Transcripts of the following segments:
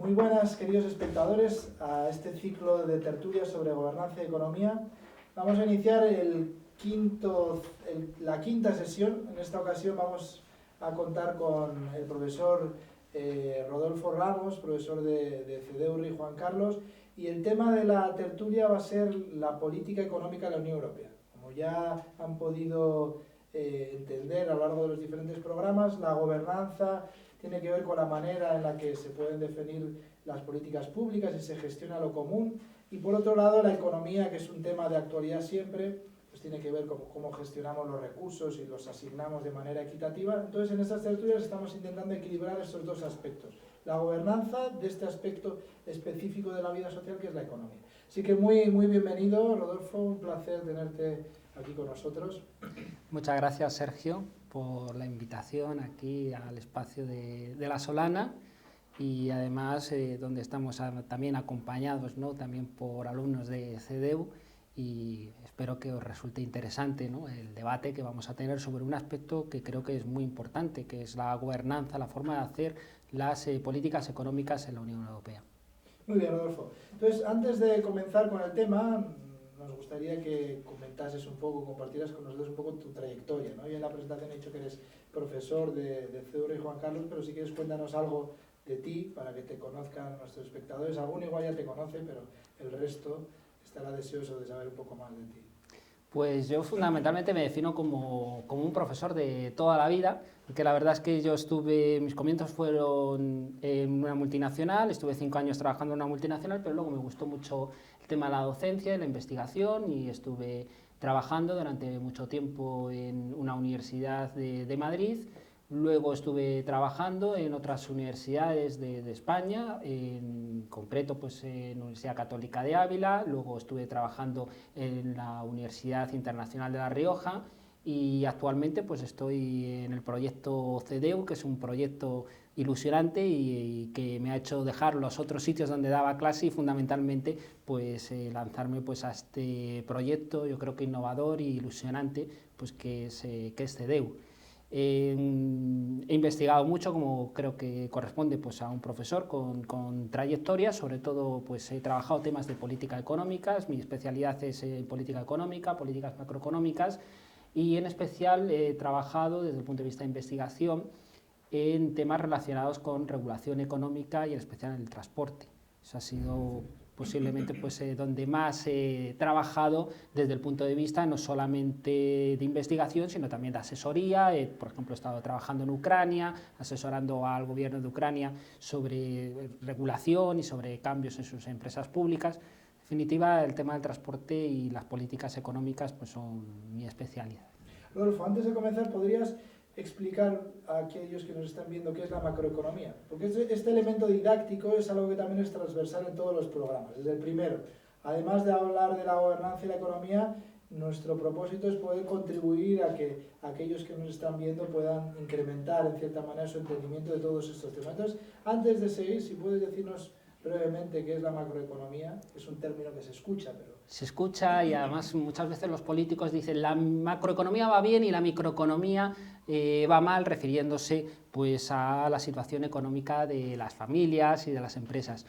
Muy buenas, queridos espectadores, a este ciclo de tertulias sobre gobernanza y economía. Vamos a iniciar la quinta sesión. En esta ocasión vamos a contar con el profesor Rodolfo Ramos, profesor de CEDEUR y Juan Carlos, y el tema de la tertulia va a ser la política económica de la Unión Europea. Como ya han podido entender a lo largo de los diferentes programas, la gobernanza tiene que ver con la manera en la que se pueden definir las políticas públicas y se gestiona lo común, y por otro lado la economía, que es un tema de actualidad siempre, pues tiene que ver con cómo gestionamos los recursos y los asignamos de manera equitativa. Entonces en estas tertulias estamos intentando equilibrar estos dos aspectos, la gobernanza de este aspecto específico de la vida social que es la economía. Así que muy bienvenido, Rodolfo, un placer tenerte aquí con nosotros. Muchas gracias, Sergio, por la invitación aquí al espacio de La Solana, y además donde estamos también acompañados, ¿no?, también por alumnos de CEDEU, y espero que os resulte interesante, ¿no?, el debate que vamos a tener sobre un aspecto que creo que es muy importante, que es la gobernanza, la forma de hacer las políticas económicas en la Unión Europea. Muy bien, Rodolfo. Entonces, antes de comenzar con el tema, nos gustaría que comentases un poco, compartieras con nosotros un poco tu trayectoria, ¿no? Yo en la presentación he dicho que eres profesor de CEDEUR y Juan Carlos, pero si quieres cuéntanos algo de ti para que te conozcan nuestros espectadores. Alguno igual ya te conoce, pero el resto estará deseoso de saber un poco más de ti. Pues yo fundamentalmente me defino como un profesor de toda la vida, porque la verdad es que mis comienzos fueron en una multinacional, estuve 5 años trabajando en una multinacional, pero luego me gustó mucho el tema de la docencia y la investigación, y estuve trabajando durante mucho tiempo en una universidad de Madrid. Luego estuve trabajando en otras universidades de España, en concreto pues en la Universidad Católica de Ávila. Luego estuve trabajando en la Universidad Internacional de La Rioja, y actualmente pues estoy en el proyecto CEDEU, que es un proyecto ilusionante y que me ha hecho dejar los otros sitios donde daba clase y fundamentalmente pues lanzarme pues a este proyecto, yo creo que innovador e ilusionante, pues que es CEDEU. He investigado mucho, como creo que corresponde pues a un profesor con trayectoria. Sobre todo pues he trabajado temas de política económicas, mi especialidad es política económica, políticas macroeconómicas, y en especial he trabajado desde el punto de vista de investigación en temas relacionados con regulación económica y en especial en el transporte. Eso ha sido posiblemente pues, donde más he trabajado desde el punto de vista no solamente de investigación, sino también de asesoría. Por ejemplo, he estado trabajando en Ucrania, asesorando al gobierno de Ucrania sobre regulación y sobre cambios en sus empresas públicas. En definitiva, el tema del transporte y las políticas económicas pues, son mi especialidad. Rodolfo, antes de comenzar, ¿podrías explicar a aquellos que nos están viendo qué es la macroeconomía? Porque este elemento didáctico es algo que también es transversal en todos los programas. Desde el primero, además de hablar de la gobernanza y la economía, nuestro propósito es poder contribuir a que aquellos que nos están viendo puedan incrementar en cierta manera su entendimiento de todos estos temas. Entonces, antes de seguir, si puedes decirnos brevemente qué es la macroeconomía, que es un término que se escucha, pero... Se escucha, y además muchas veces los políticos dicen la macroeconomía va bien y la microeconomía va mal, refiriéndose pues a la situación económica de las familias y de las empresas.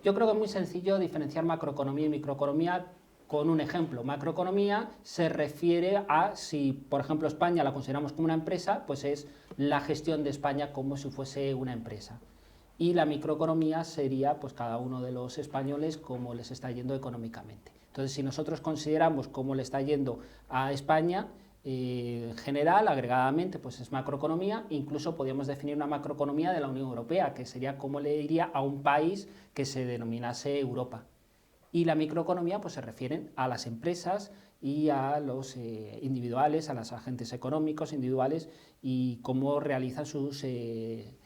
Yo creo que es muy sencillo diferenciar macroeconomía y microeconomía con un ejemplo. Macroeconomía se refiere a si, por ejemplo, España la consideramos como una empresa, pues es la gestión de España como si fuese una empresa. Y la microeconomía sería pues cada uno de los españoles cómo les está yendo económicamente. Entonces, si nosotros consideramos cómo le está yendo a España, en general, agregadamente, pues es macroeconomía. Incluso podríamos definir una macroeconomía de la Unión Europea, que sería cómo le iría a un país que se denominase Europa. Y la microeconomía pues se refieren a las empresas y a los individuales, a los agentes económicos individuales, y cómo realizan sus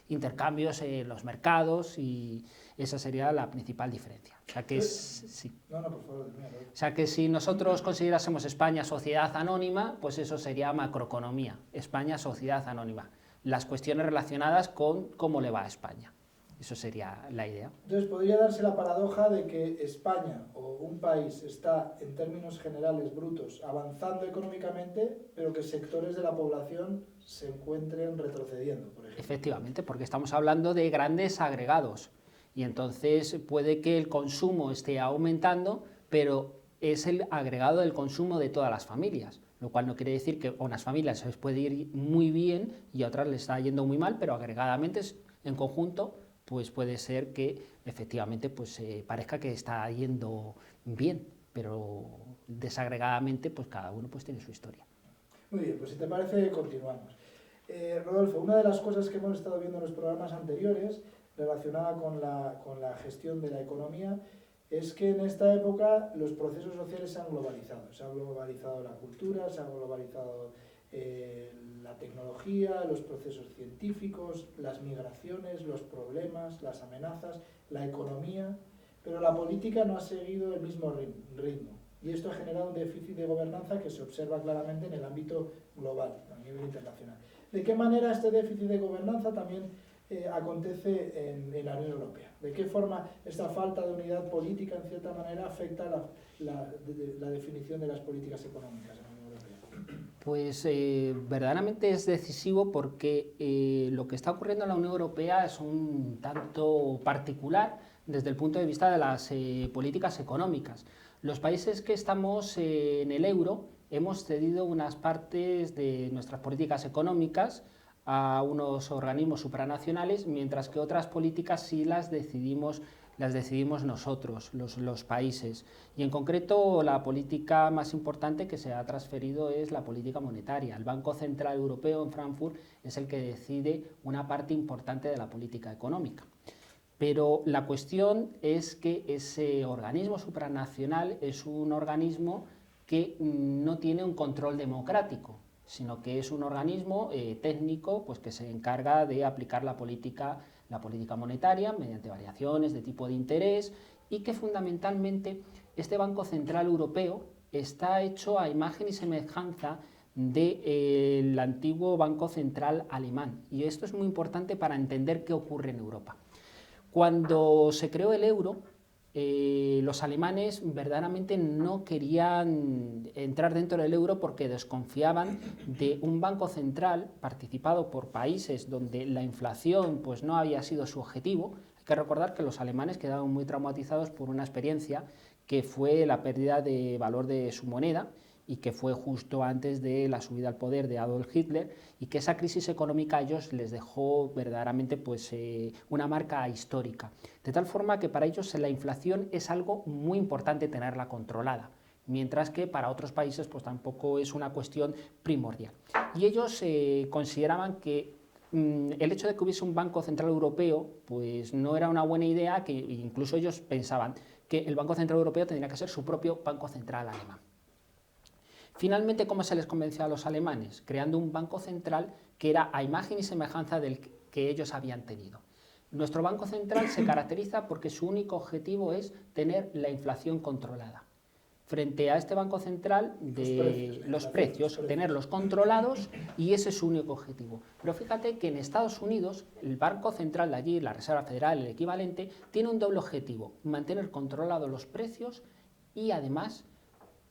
intercambios en los mercados, y esa sería la principal diferencia. O sea que sí. O sea que si nosotros considerásemos España sociedad anónima, pues eso sería macroeconomía, España sociedad anónima. Las cuestiones relacionadas con cómo le va a España. Eso sería la idea. Entonces, podría darse la paradoja de que España o un país está, en términos generales brutos, avanzando económicamente, pero que sectores de la población se encuentren retrocediendo, por ejemplo. Efectivamente, porque estamos hablando de grandes agregados. Y entonces puede que el consumo esté aumentando, pero es el agregado del consumo de todas las familias, lo cual no quiere decir que a unas familias se les puede ir muy bien y a otras les está yendo muy mal, pero agregadamente, en conjunto, pues puede ser que efectivamente pues, parezca que está yendo bien, pero desagregadamente pues cada uno pues tiene su historia. Muy bien, pues si te parece continuamos. Rodolfo, una de las cosas que hemos estado viendo en los programas anteriores relacionada con la gestión de la economía es que en esta época los procesos sociales se han globalizado la cultura, se ha globalizado la tecnología, los procesos científicos, las migraciones, los problemas, las amenazas, la economía, pero la política no ha seguido el mismo ritmo. Y esto ha generado un déficit de gobernanza que se observa claramente en el ámbito global, a nivel internacional. ¿De qué manera este déficit de gobernanza también acontece en la Unión Europea? ¿De qué forma esta falta de unidad política, en cierta manera, afecta la definición de las políticas económicas en la Unión Europea? Pues verdaderamente es decisivo porque lo que está ocurriendo en la Unión Europea es un tanto particular desde el punto de vista de las políticas económicas. Los países que estamos en el euro hemos cedido unas partes de nuestras políticas económicas a unos organismos supranacionales, mientras que otras políticas sí las decidimos nosotros, los países. Y en concreto la política más importante que se ha transferido es la política monetaria. El Banco Central Europeo en Frankfurt es el que decide una parte importante de la política económica. Pero la cuestión es que ese organismo supranacional es un organismo que no tiene un control democrático, sino que es un organismo técnico pues, que se encarga de aplicar la política monetaria mediante variaciones de tipo de interés y que fundamentalmente este Banco Central Europeo está hecho a imagen y semejanza del antiguo Banco Central alemán. Y esto es muy importante para entender qué ocurre en Europa. Cuando se creó el euro, los alemanes verdaderamente no querían entrar dentro del euro porque desconfiaban de un banco central participado por países donde la inflación pues, no había sido su objetivo. Hay que recordar que los alemanes quedaron muy traumatizados por una experiencia que fue la pérdida de valor de su moneda y que fue justo antes de la subida al poder de Adolf Hitler, y que esa crisis económica a ellos les dejó verdaderamente pues, una marca histórica. De tal forma que para ellos la inflación es algo muy importante tenerla controlada, mientras que para otros países pues, tampoco es una cuestión primordial. Y ellos consideraban que el hecho de que hubiese un Banco Central Europeo pues, no era una buena idea, que incluso ellos pensaban que el Banco Central Europeo tendría que ser su propio Banco Central alemán. Finalmente, ¿cómo se les convenció a los alemanes? Creando un banco central que era a imagen y semejanza del que ellos habían tenido. Nuestro Banco Central se caracteriza porque su único objetivo es tener la inflación controlada. Frente a este Banco Central, los precios, tenerlos controlados, y ese es su único objetivo. Pero fíjate que en Estados Unidos, el Banco Central de allí, la Reserva Federal, el equivalente, tiene un doble objetivo: mantener controlados los precios y además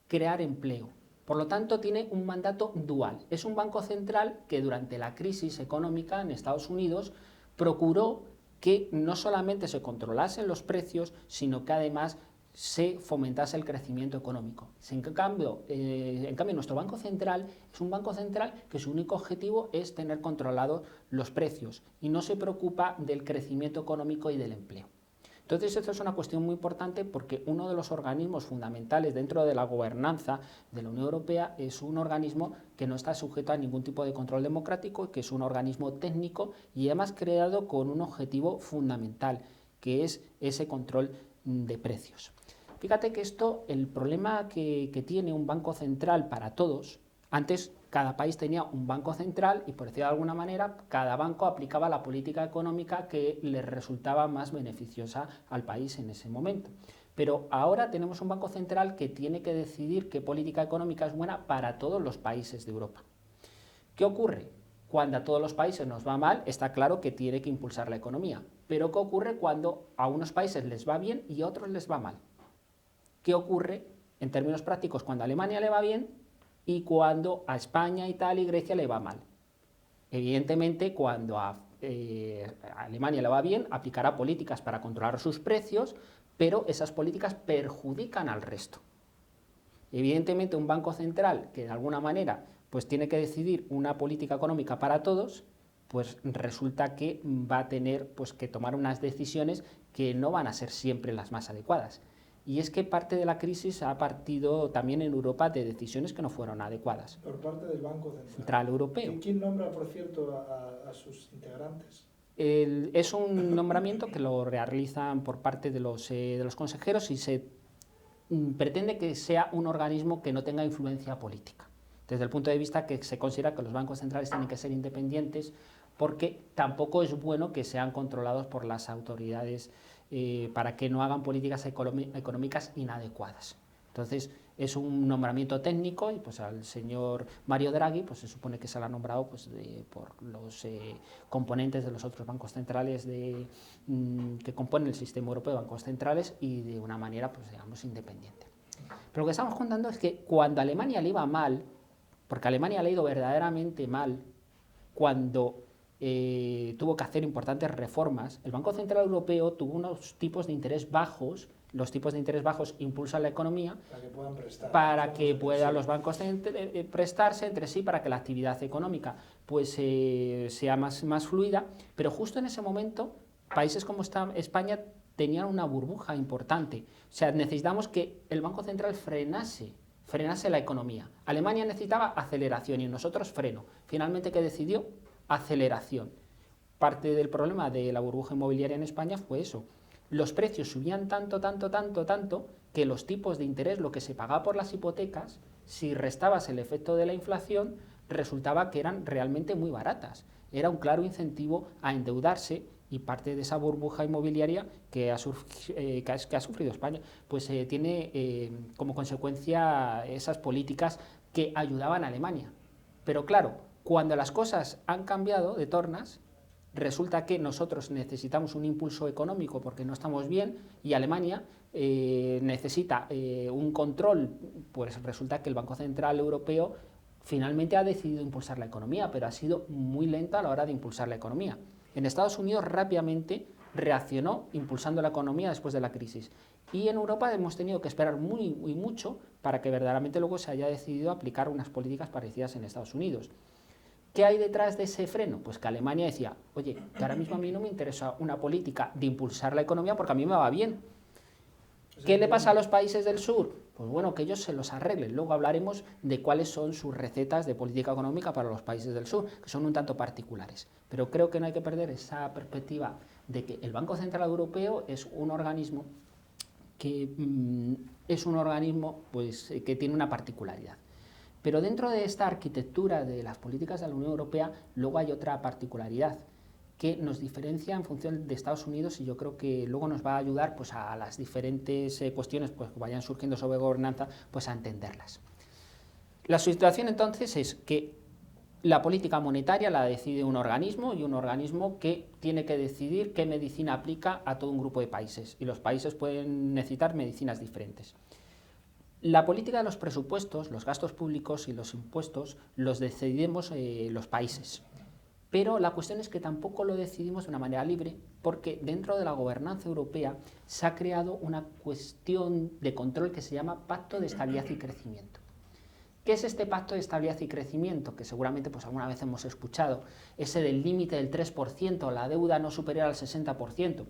crear empleo. Por lo tanto, tiene un mandato dual. Es un banco central que durante la crisis económica en Estados Unidos procuró que no solamente se controlasen los precios, sino que además se fomentase el crecimiento económico. En cambio, nuestro Banco Central es un banco central que su único objetivo es tener controlados los precios y no se preocupa del crecimiento económico y del empleo. Entonces, esto es una cuestión muy importante porque uno de los organismos fundamentales dentro de la gobernanza de la Unión Europea es un organismo que no está sujeto a ningún tipo de control democrático, que es un organismo técnico y además creado con un objetivo fundamental, que es ese control de precios. Fíjate que esto, el problema que tiene un banco central para todos, antes cada país tenía un banco central y, por decirlo de alguna manera, cada banco aplicaba la política económica que le resultaba más beneficiosa al país en ese momento. Pero ahora tenemos un banco central que tiene que decidir qué política económica es buena para todos los países de Europa. ¿Qué ocurre? Cuando a todos los países nos va mal, está claro que tiene que impulsar la economía. Pero ¿qué ocurre cuando a unos países les va bien y a otros les va mal? ¿Qué ocurre en términos prácticos cuando a Alemania le va bien y cuando a España, Italia y Grecia le va mal? Evidentemente, cuando a a Alemania le va bien, aplicará políticas para controlar sus precios, pero esas políticas perjudican al resto. Evidentemente, un banco central que de alguna manera pues tiene que decidir una política económica para todos, pues resulta que va a tener pues, que tomar unas decisiones que no van a ser siempre las más adecuadas. Y es que parte de la crisis ha partido también en Europa de decisiones que no fueron adecuadas. Por parte del Banco Central Europeo. ¿Quién nombra, por cierto, a sus integrantes? Es un nombramiento que lo realizan por parte de los consejeros y se pretende que sea un organismo que no tenga influencia política. Desde el punto de vista que se considera que los bancos centrales tienen que ser independientes, porque tampoco es bueno que sean controlados por las autoridades para que no hagan políticas económicas inadecuadas. Entonces, es un nombramiento técnico y pues al señor Mario Draghi pues se supone que se lo ha nombrado pues, por los componentes de los otros bancos centrales que componen el sistema europeo de bancos centrales y de una manera, pues digamos, independiente. Pero lo que estamos contando es que cuando a Alemania le iba mal, porque Alemania le ha ido verdaderamente mal, cuando tuvo que hacer importantes reformas, el Banco Central Europeo tuvo unos tipos de interés bajos. Los tipos de interés bajos impulsan la economía para que puedan los bancos prestarse entre sí para que la actividad económica pues, sea más fluida, pero justo en ese momento países como España tenían una burbuja importante. O sea, necesitamos que el Banco Central frenase la economía. Alemania necesitaba aceleración y nosotros freno. Finalmente, ¿qué decidió? Aceleración. Parte del problema de la burbuja inmobiliaria en España fue eso. Los precios subían tanto, que los tipos de interés, lo que se pagaba por las hipotecas, si restabas el efecto de la inflación, resultaba que eran realmente muy baratas. Era un claro incentivo a endeudarse y parte de esa burbuja inmobiliaria que ha sufrido España, pues tiene como consecuencia esas políticas que ayudaban a Alemania. Pero claro, cuando las cosas han cambiado de tornas, resulta que nosotros necesitamos un impulso económico porque no estamos bien y Alemania necesita un control, pues resulta que el Banco Central Europeo finalmente ha decidido impulsar la economía, pero ha sido muy lenta a la hora de impulsar la economía. En Estados Unidos rápidamente reaccionó impulsando la economía después de la crisis y en Europa hemos tenido que esperar muy mucho para que verdaderamente luego se haya decidido aplicar unas políticas parecidas en Estados Unidos. ¿Qué hay detrás de ese freno? Pues que Alemania decía, oye, que ahora mismo a mí no me interesa una política de impulsar la economía porque a mí me va bien. ¿Qué le pasa a los países del sur? Pues bueno, que ellos se los arreglen. Luego hablaremos de cuáles son sus recetas de política económica para los países del sur, que son un tanto particulares. Pero creo que no hay que perder esa perspectiva de que el Banco Central Europeo es un organismo que que tiene una particularidad. Pero dentro de esta arquitectura de las políticas de la Unión Europea, luego hay otra particularidad que nos diferencia en función de Estados Unidos y yo creo que luego nos va a ayudar pues, a las diferentes cuestiones pues, que vayan surgiendo sobre gobernanza, pues a entenderlas. La situación entonces es que la política monetaria la decide un organismo y un organismo que tiene que decidir qué medicina aplica a todo un grupo de países y los países pueden necesitar medicinas diferentes. La política de los presupuestos, los gastos públicos y los impuestos los decidimos los países. Pero la cuestión es que tampoco lo decidimos de una manera libre porque dentro de la gobernanza europea se ha creado una cuestión de control que se llama Pacto de Estabilidad y Crecimiento. ¿Qué es este Pacto de Estabilidad y Crecimiento? Que seguramente pues, alguna vez hemos escuchado, ese del límite del 3%, la deuda no superior al 60%.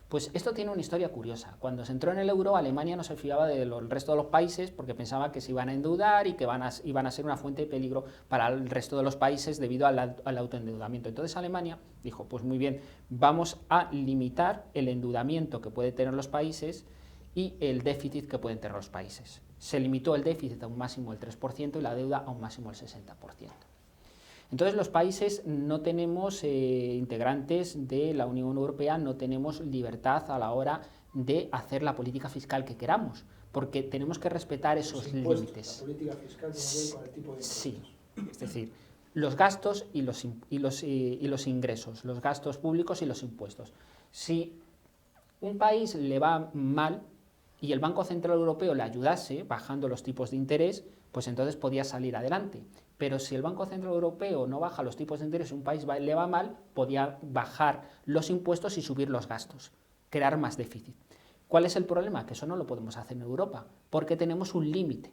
Pues esto tiene una historia curiosa. Cuando se entró en el euro, Alemania no se fiaba del resto de los países porque pensaba que se iban a endeudar y que iban a ser una fuente de peligro para el resto de los países debido al autoendeudamiento. Entonces Alemania dijo, pues muy bien, vamos a limitar el endeudamiento que pueden tener los países y el déficit que pueden tener los países. Se limitó el déficit a un máximo del 3% y la deuda a un máximo del 60%. Entonces los países no tenemos integrantes de la Unión Europea, no tenemos libertad a la hora de hacer la política fiscal que queramos, porque tenemos que respetar esos límites. La política fiscal tiene que ver con el tipo de impuestos. Sí, es decir, los gastos y los ingresos, los gastos públicos y los impuestos. Si un país le va mal y el Banco Central Europeo le ayudase bajando los tipos de interés, pues entonces podía salir adelante. Pero si el Banco Central Europeo no baja los tipos de interés y un país le va mal, podía bajar los impuestos y subir los gastos, crear más déficit. ¿Cuál es el problema? Que eso no lo podemos hacer en Europa, porque tenemos un límite.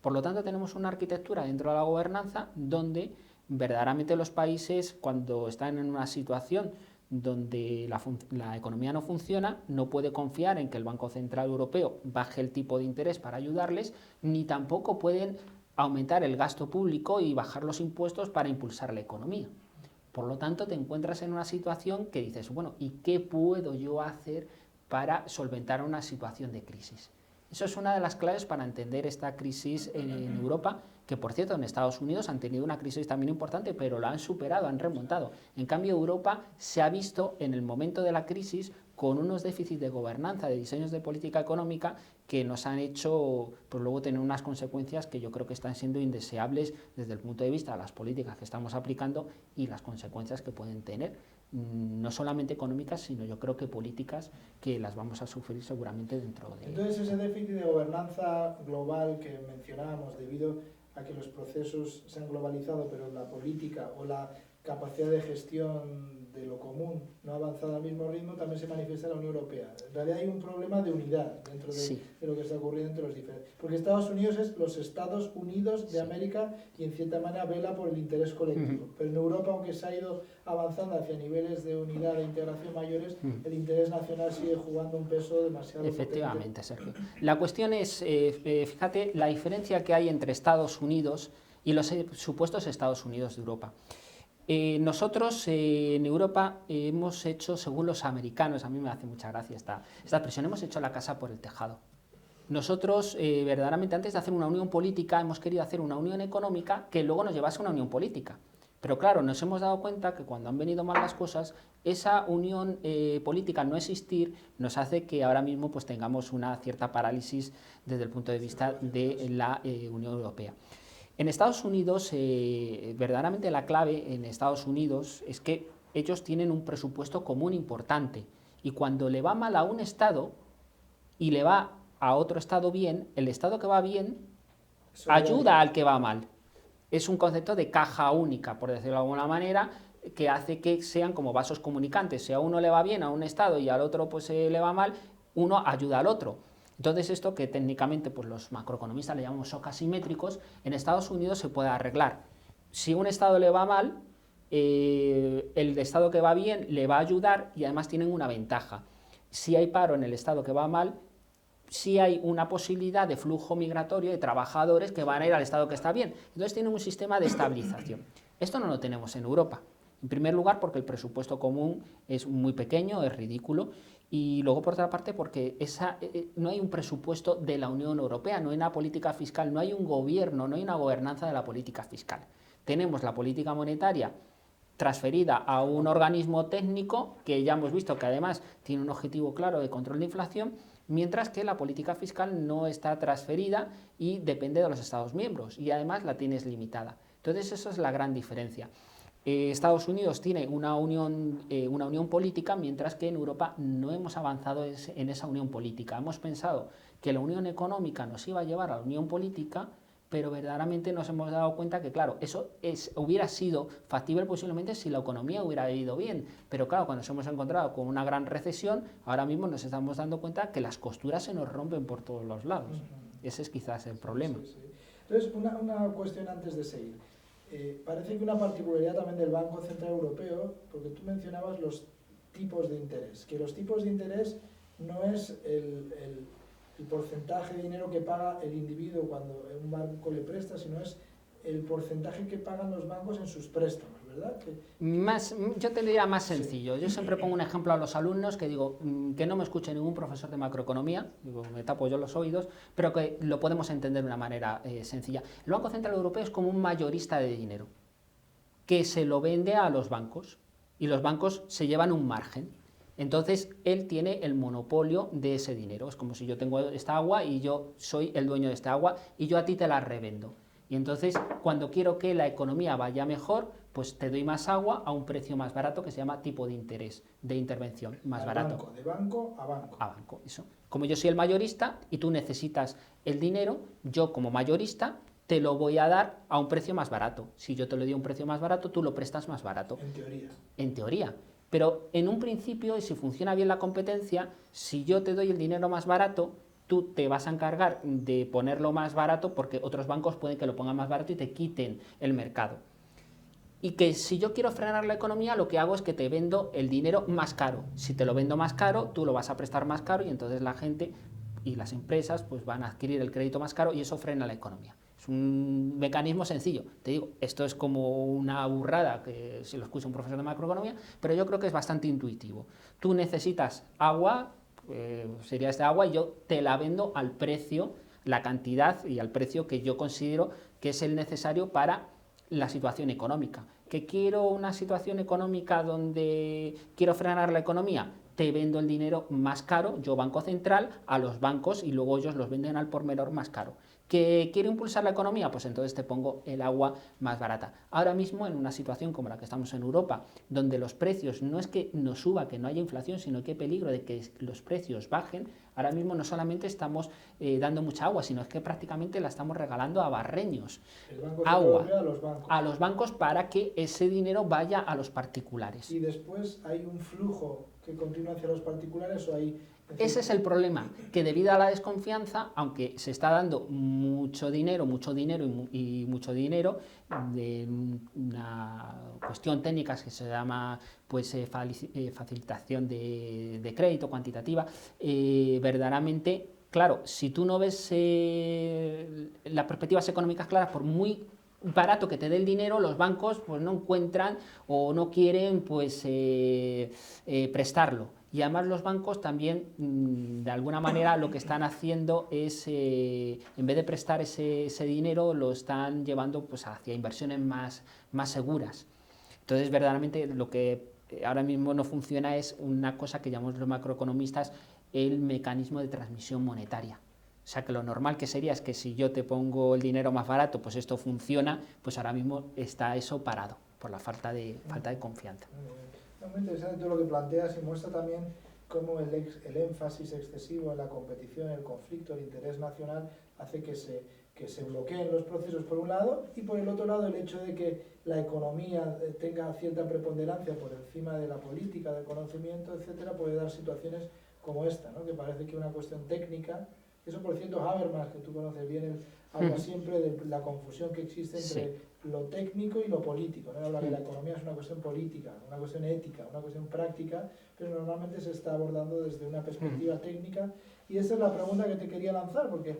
Por lo tanto, tenemos una arquitectura dentro de la gobernanza donde verdaderamente los países, cuando están en una situación donde la economía no funciona, no puede confiar en que el Banco Central Europeo baje el tipo de interés para ayudarles, ni tampoco pueden aumentar el gasto público y bajar los impuestos para impulsar la economía. Por lo tanto, te encuentras en una situación que dices, bueno, ¿y qué puedo yo hacer para solventar una situación de crisis? Eso es una de las claves para entender esta crisis en Europa, que por cierto en Estados Unidos han tenido una crisis también importante, pero la han superado, han remontado. En cambio, Europa se ha visto en el momento de la crisis con unos déficits de gobernanza, de diseños de política económica que nos han hecho pues luego tener unas consecuencias que yo creo que están siendo indeseables desde el punto de vista de las políticas que estamos aplicando y las consecuencias que pueden tener, no solamente económicas, sino yo creo que políticas que las vamos a sufrir seguramente dentro de... Entonces ese déficit de gobernanza global que mencionábamos debido a que los procesos se han globalizado, pero la política o la capacidad de gestión de lo común no ha avanzado al mismo ritmo, también se manifiesta en la Unión Europea. En realidad hay un problema de unidad dentro de lo que está ocurriendo entre los diferentes. Porque Estados Unidos es los Estados Unidos de América y en cierta manera vela por el interés colectivo. Pero en Europa, aunque se ha ido avanzando hacia niveles de unidad e integración mayores, el interés nacional sigue jugando un peso demasiado Efectivamente, Sergio. La cuestión es, fíjate, la diferencia que hay entre Estados Unidos y los supuestos Estados Unidos de Europa. Nosotros en Europa hemos hecho, según los americanos, a mí me hace mucha gracia esta expresión, hemos hecho la casa por el tejado. Nosotros, verdaderamente, antes de hacer una unión política, hemos querido hacer una unión económica que luego nos llevase a una unión política. Pero claro, nos hemos dado cuenta que cuando han venido mal las cosas, esa unión política, no existir, nos hace que ahora mismo pues, tengamos una cierta parálisis desde el punto de vista de la Unión Europea. En Estados Unidos, verdaderamente la clave en Estados Unidos es que ellos tienen un presupuesto común importante y cuando le va mal a un Estado y le va a otro Estado bien, el Estado que va bien ayuda al que va mal. Es un concepto de caja única, por decirlo de alguna manera, que hace que sean como vasos comunicantes. Si a uno le va bien a un Estado y al otro pues, le va mal, uno ayuda al otro. Entonces esto que técnicamente pues, los macroeconomistas le llamamos shocks asimétricos, en Estados Unidos se puede arreglar. Si un Estado le va mal, el Estado que va bien le va a ayudar y además tienen una ventaja. Si hay paro en el Estado que va mal, sí hay una posibilidad de flujo migratorio de trabajadores que van a ir al Estado que está bien. Entonces tienen un sistema de estabilización. Esto no lo tenemos en Europa. En primer lugar, porque el presupuesto común es muy pequeño, es ridículo, y luego, por otra parte, porque no hay un presupuesto de la Unión Europea, no hay una política fiscal, no hay un gobierno, no hay una gobernanza de la política fiscal. Tenemos la política monetaria transferida a un organismo técnico, que ya hemos visto que además tiene un objetivo claro de control de inflación, mientras que la política fiscal no está transferida y depende de los Estados miembros, y además la tienes limitada. Entonces, esa es la gran diferencia. Estados Unidos tiene una unión política, mientras que en Europa no hemos avanzado en esa unión política. Hemos pensado que la unión económica nos iba a llevar a la unión política, pero verdaderamente nos hemos dado cuenta que, claro, eso hubiera sido factible posiblemente si la economía hubiera ido bien. Pero claro, cuando nos hemos encontrado con una gran recesión, ahora mismo nos estamos dando cuenta que las costuras se nos rompen por todos los lados. Ese es quizás el problema. Sí. Entonces, una cuestión antes de seguir. Parece que una particularidad también del Banco Central Europeo, porque tú mencionabas los tipos de interés, que los tipos de interés no es el porcentaje de dinero que paga el individuo cuando un banco le presta, sino es el porcentaje que pagan los bancos en sus préstamos, ¿verdad? Yo te diría más sencillo. Yo siempre pongo un ejemplo a los alumnos que digo que no me escuche ningún profesor de macroeconomía, digo, me tapo yo los oídos, pero que lo podemos entender de una manera sencilla. El Banco Central Europeo es como un mayorista de dinero que se lo vende a los bancos y los bancos se llevan un margen. Entonces, él tiene el monopolio de ese dinero. Es como si yo tengo esta agua y yo soy el dueño de esta agua y yo a ti te la revendo. Y entonces, cuando quiero que la economía vaya mejor, pues te doy más agua a un precio más barato que se llama tipo de interés, de intervención, más barato. Banco, de banco a banco. A banco, eso. Como yo soy el mayorista y tú necesitas el dinero, yo como mayorista te lo voy a dar a un precio más barato. Si yo te lo doy a un precio más barato, tú lo prestas más barato. En teoría. En teoría. Pero en un principio, y si funciona bien la competencia, si yo te doy el dinero más barato, tú te vas a encargar de ponerlo más barato porque otros bancos pueden que lo pongan más barato y te quiten el mercado. Y que si yo quiero frenar la economía, lo que hago es que te vendo el dinero más caro. Si te lo vendo más caro, tú lo vas a prestar más caro y entonces la gente y las empresas pues van a adquirir el crédito más caro y eso frena la economía. Es un mecanismo sencillo. Te digo, esto es como una burrada que si lo escucha un profesor de macroeconomía, pero yo creo que es bastante intuitivo. Tú necesitas agua, sería esta agua, y yo te la vendo al precio, la cantidad y al precio que yo considero que es el necesario para la situación económica. ¿Que quiero una situación económica donde quiero frenar la economía? Te vendo el dinero más caro, yo Banco Central, a los bancos y luego ellos los venden al por menor más caro. ¿Que quiero impulsar la economía? Pues entonces te pongo el agua más barata. Ahora mismo en una situación como la que estamos en Europa, donde los precios no es que no suba, que no haya inflación, sino que hay peligro de que los precios bajen, ahora mismo no solamente estamos dando mucha agua, sino es que prácticamente la estamos regalando a barreños. El Banco Agua a los bancos para que ese dinero vaya a los particulares. Y después hay un flujo que continúa hacia los particulares o hay... Ese es el problema, que debido a la desconfianza, aunque se está dando mucho dinero y mucho dinero, de una cuestión técnica que se llama pues, facilitación de crédito cuantitativa, verdaderamente, claro, si tú no ves las perspectivas económicas claras, por muy barato que te dé el dinero, los bancos pues, no encuentran o no quieren pues, prestarlo. Y además los bancos también, de alguna manera, lo que están haciendo es, en vez de prestar ese dinero, lo están llevando pues, hacia inversiones más seguras. Entonces, verdaderamente, lo que ahora mismo no funciona es una cosa que llamamos los macroeconomistas el mecanismo de transmisión monetaria. O sea, que lo normal que sería es que si yo te pongo el dinero más barato, pues esto funciona, pues ahora mismo está eso parado por la falta de confianza. Muy interesante todo lo que planteas y muestra también cómo el énfasis excesivo en la competición, el conflicto, el interés nacional hace que se bloqueen los procesos por un lado y por el otro lado el hecho de que la economía tenga cierta preponderancia por encima de la política, del conocimiento, etcétera, puede dar situaciones como esta, ¿no? Que parece que una cuestión técnica. Eso, por cierto, Habermas, que tú conoces bien, habla siempre de la confusión que existe entre lo técnico y lo político, ¿no? Habla que la economía es una cuestión política, una cuestión ética, una cuestión práctica, pero normalmente se está abordando desde una perspectiva técnica. Y esa es la pregunta que te quería lanzar, porque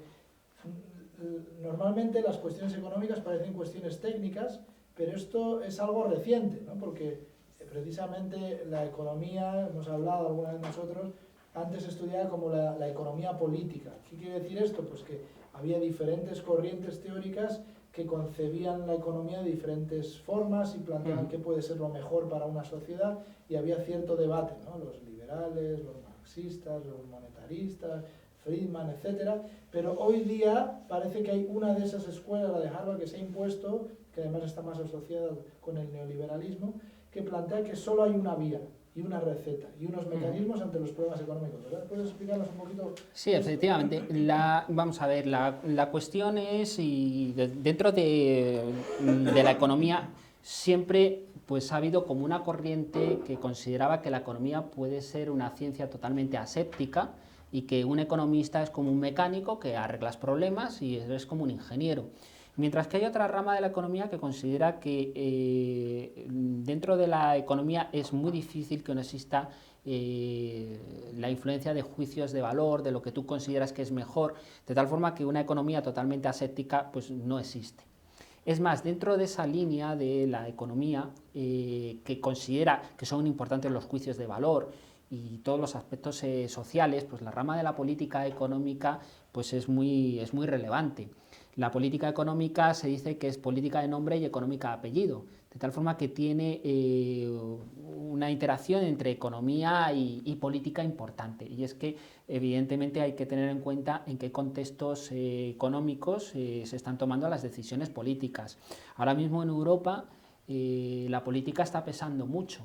normalmente las cuestiones económicas parecen cuestiones técnicas, pero esto es algo reciente, ¿no? Porque precisamente la economía, hemos hablado alguna vez nosotros, antes se estudiaba como la economía política. ¿Qué quiere decir esto? Pues que había diferentes corrientes teóricas que concebían la economía de diferentes formas y planteaban qué puede ser lo mejor para una sociedad y había cierto debate, ¿no? Los liberales, los marxistas, los monetaristas, Friedman, etcétera. Pero hoy día parece que hay una de esas escuelas, la de Harvard, que se ha impuesto, que además está más asociada con el neoliberalismo, que plantea que solo hay una vía y una receta y unos mecanismos ante los problemas económicos, ¿verdad? ¿Puedes explicarnos un poquito? Sí, efectivamente. Vamos a ver, la cuestión es, y dentro de la economía siempre pues ha habido como una corriente que consideraba que la economía puede ser una ciencia totalmente aséptica y que un economista es como un mecánico que arregla problemas y es como un ingeniero. Mientras que hay otra rama de la economía que considera que dentro de la economía es muy difícil que no exista la influencia de juicios de valor, de lo que tú consideras que es mejor, de tal forma que una economía totalmente aséptica pues no existe. Es más, dentro de esa línea de la economía que considera que son importantes los juicios de valor y todos los aspectos sociales, pues la rama de la política económica pues es muy relevante. La política económica se dice que es política de nombre y económica de apellido, de tal forma que tiene una interacción entre economía y política importante. Y es que evidentemente hay que tener en cuenta en qué contextos económicos se están tomando las decisiones políticas. Ahora mismo en Europa la política está pesando mucho.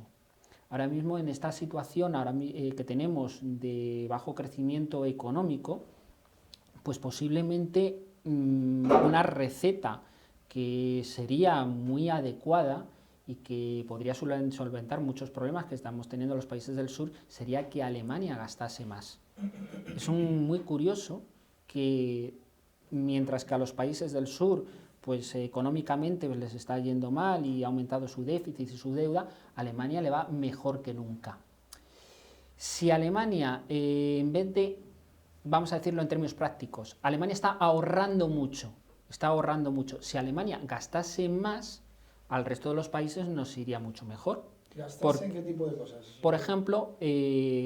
Ahora mismo en esta situación que tenemos de bajo crecimiento económico, pues posiblemente una receta que sería muy adecuada y que podría solventar muchos problemas que estamos teniendo los países del sur, sería que Alemania gastase más. Es muy curioso que mientras que a los países del sur pues económicamente les está yendo mal y ha aumentado su déficit y su deuda, a Alemania le va mejor que nunca. Si Alemania, en vez de, vamos a decirlo en términos prácticos, Alemania está ahorrando mucho, si Alemania gastase más, al resto de los países nos iría mucho mejor. ¿Gastarse en qué tipo de cosas? Por ejemplo,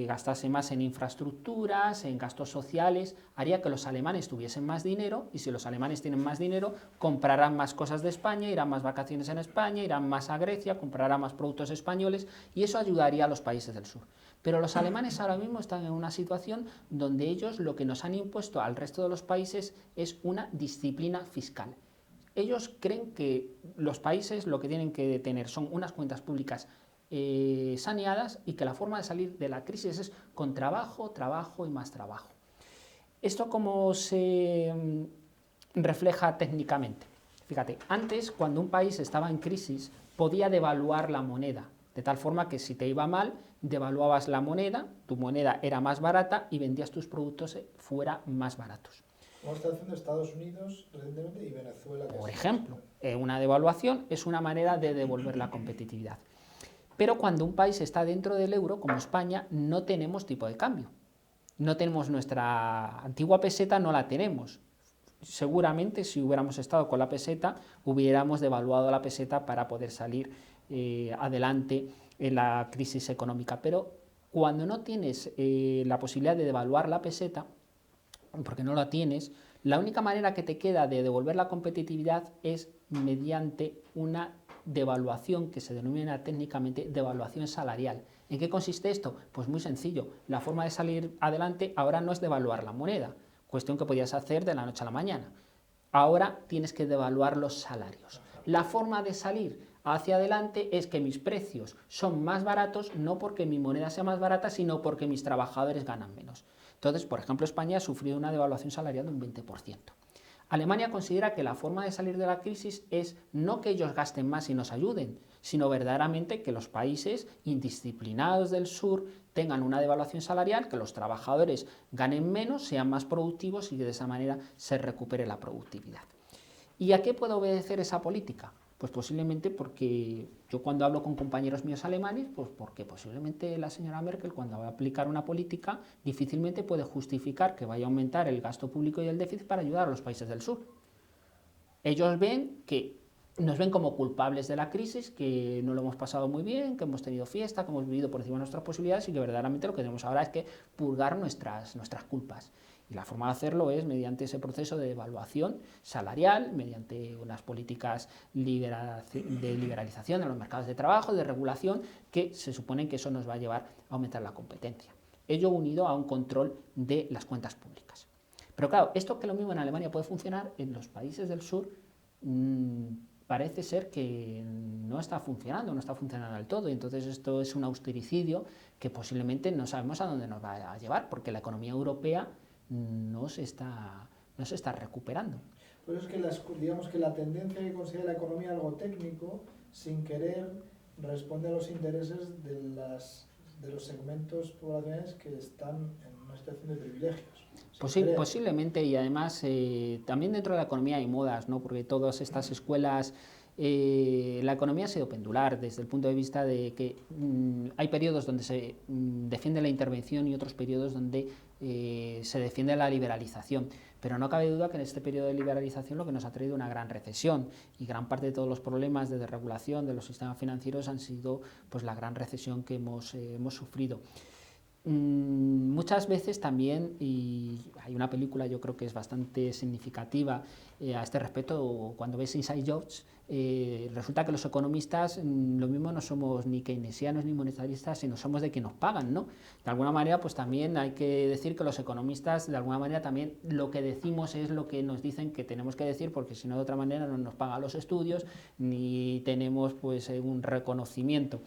gastase más en infraestructuras, en gastos sociales, haría que los alemanes tuviesen más dinero, y si los alemanes tienen más dinero, comprarán más cosas de España, irán más vacaciones en España, irán más a Grecia, comprarán más productos españoles, y eso ayudaría a los países del sur. Pero los alemanes ahora mismo están en una situación donde ellos lo que nos han impuesto al resto de los países es una disciplina fiscal. Ellos creen que los países lo que tienen que tener son unas cuentas públicas saneadas y que la forma de salir de la crisis es con trabajo, trabajo y más trabajo. ¿Esto cómo se refleja técnicamente? Fíjate, antes cuando un país estaba en crisis podía devaluar la moneda, de tal forma que si te iba mal, devaluabas la moneda, tu moneda era más barata y vendías tus productos fuera más baratos. Como está haciendo Estados Unidos recientemente y Venezuela. Por ejemplo, una devaluación es una manera de devolver la competitividad. Pero cuando un país está dentro del euro, como España, no tenemos tipo de cambio. No tenemos nuestra antigua peseta, no la tenemos. Seguramente si hubiéramos estado con la peseta, hubiéramos devaluado la peseta para poder salir adelante en la crisis económica. Pero cuando no tienes la posibilidad de devaluar la peseta, porque no la tienes, la única manera que te queda de devolver la competitividad es mediante una devaluación que se denomina técnicamente devaluación salarial. ¿En qué consiste esto? Pues muy sencillo. La forma de salir adelante ahora no es devaluar la moneda, cuestión que podías hacer de la noche a la mañana. Ahora tienes que devaluar los salarios. La forma de salir hacia adelante es que mis precios son más baratos, no porque mi moneda sea más barata, sino porque mis trabajadores ganan menos. Entonces, por ejemplo, España ha sufrido una devaluación salarial de un 20%. Alemania considera que la forma de salir de la crisis es no que ellos gasten más y nos ayuden, sino verdaderamente que los países indisciplinados del sur tengan una devaluación salarial, que los trabajadores ganen menos, sean más productivos y que de esa manera se recupere la productividad. ¿Y a qué puede obedecer esa política? Pues posiblemente porque yo cuando hablo con compañeros míos alemanes, pues porque posiblemente la señora Merkel cuando va a aplicar una política difícilmente puede justificar que vaya a aumentar el gasto público y el déficit para ayudar a los países del sur. Ellos nos ven como culpables de la crisis, que no lo hemos pasado muy bien, que hemos tenido fiesta, que hemos vivido por encima de nuestras posibilidades y que verdaderamente lo que tenemos ahora es que purgar nuestras culpas. Y la forma de hacerlo es mediante ese proceso de devaluación salarial, mediante unas políticas de liberalización de los mercados de trabajo, de regulación, que se supone que eso nos va a llevar a aumentar la competencia. Ello unido a un control de las cuentas públicas. Pero claro, esto que lo mismo en Alemania puede funcionar, en los países del sur parece ser que no está funcionando del todo, y entonces esto es un austericidio que posiblemente no sabemos a dónde nos va a llevar, porque la economía europea no se está recuperando. Por eso es que digamos que la tendencia que considera la economía algo técnico, sin querer, responde a los intereses de los segmentos poblacionales que están en una situación de privilegios. Posiblemente, y además también dentro de la economía hay modas, ¿no? Porque todas estas escuelas, la economía ha sido pendular desde el punto de vista de que hay periodos donde se defiende la intervención y otros periodos donde se defiende la liberalización. Pero no cabe duda que en este periodo de liberalización lo que nos ha traído una gran recesión, y gran parte de todos los problemas de desregulación de los sistemas financieros han sido pues la gran recesión que hemos sufrido. Muchas veces también, y hay una película yo creo que es bastante significativa a este respecto, cuando ves Inside Jobs, resulta que los economistas lo mismo no somos ni keynesianos ni monetaristas, sino somos de quien nos pagan, ¿no? De alguna manera pues también hay que decir que los economistas de alguna manera también lo que decimos es lo que nos dicen que tenemos que decir, porque si no de otra manera no nos pagan los estudios ni tenemos pues un reconocimiento.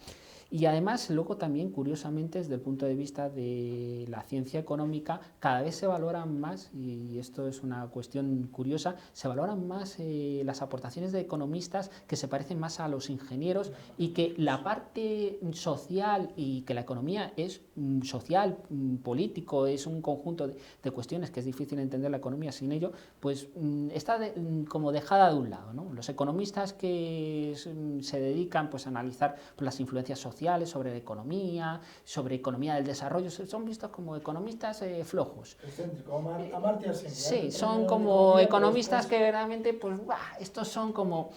Y además, luego también, curiosamente, desde el punto de vista de la ciencia económica, cada vez se valoran más, y esto es una cuestión curiosa, se valoran más las aportaciones de economistas que se parecen más a los ingenieros, y que la parte social y que la economía es social, político, es un conjunto de cuestiones que es difícil entender la economía sin ello, pues está como dejada de un lado, ¿no? Los economistas que se dedican pues, a analizar pues, las influencias sociales sobre la economía, sobre economía del desarrollo, son vistos como economistas flojos. Amartya Sen. Sí, son como economistas que verdaderamente, pues, estos son como...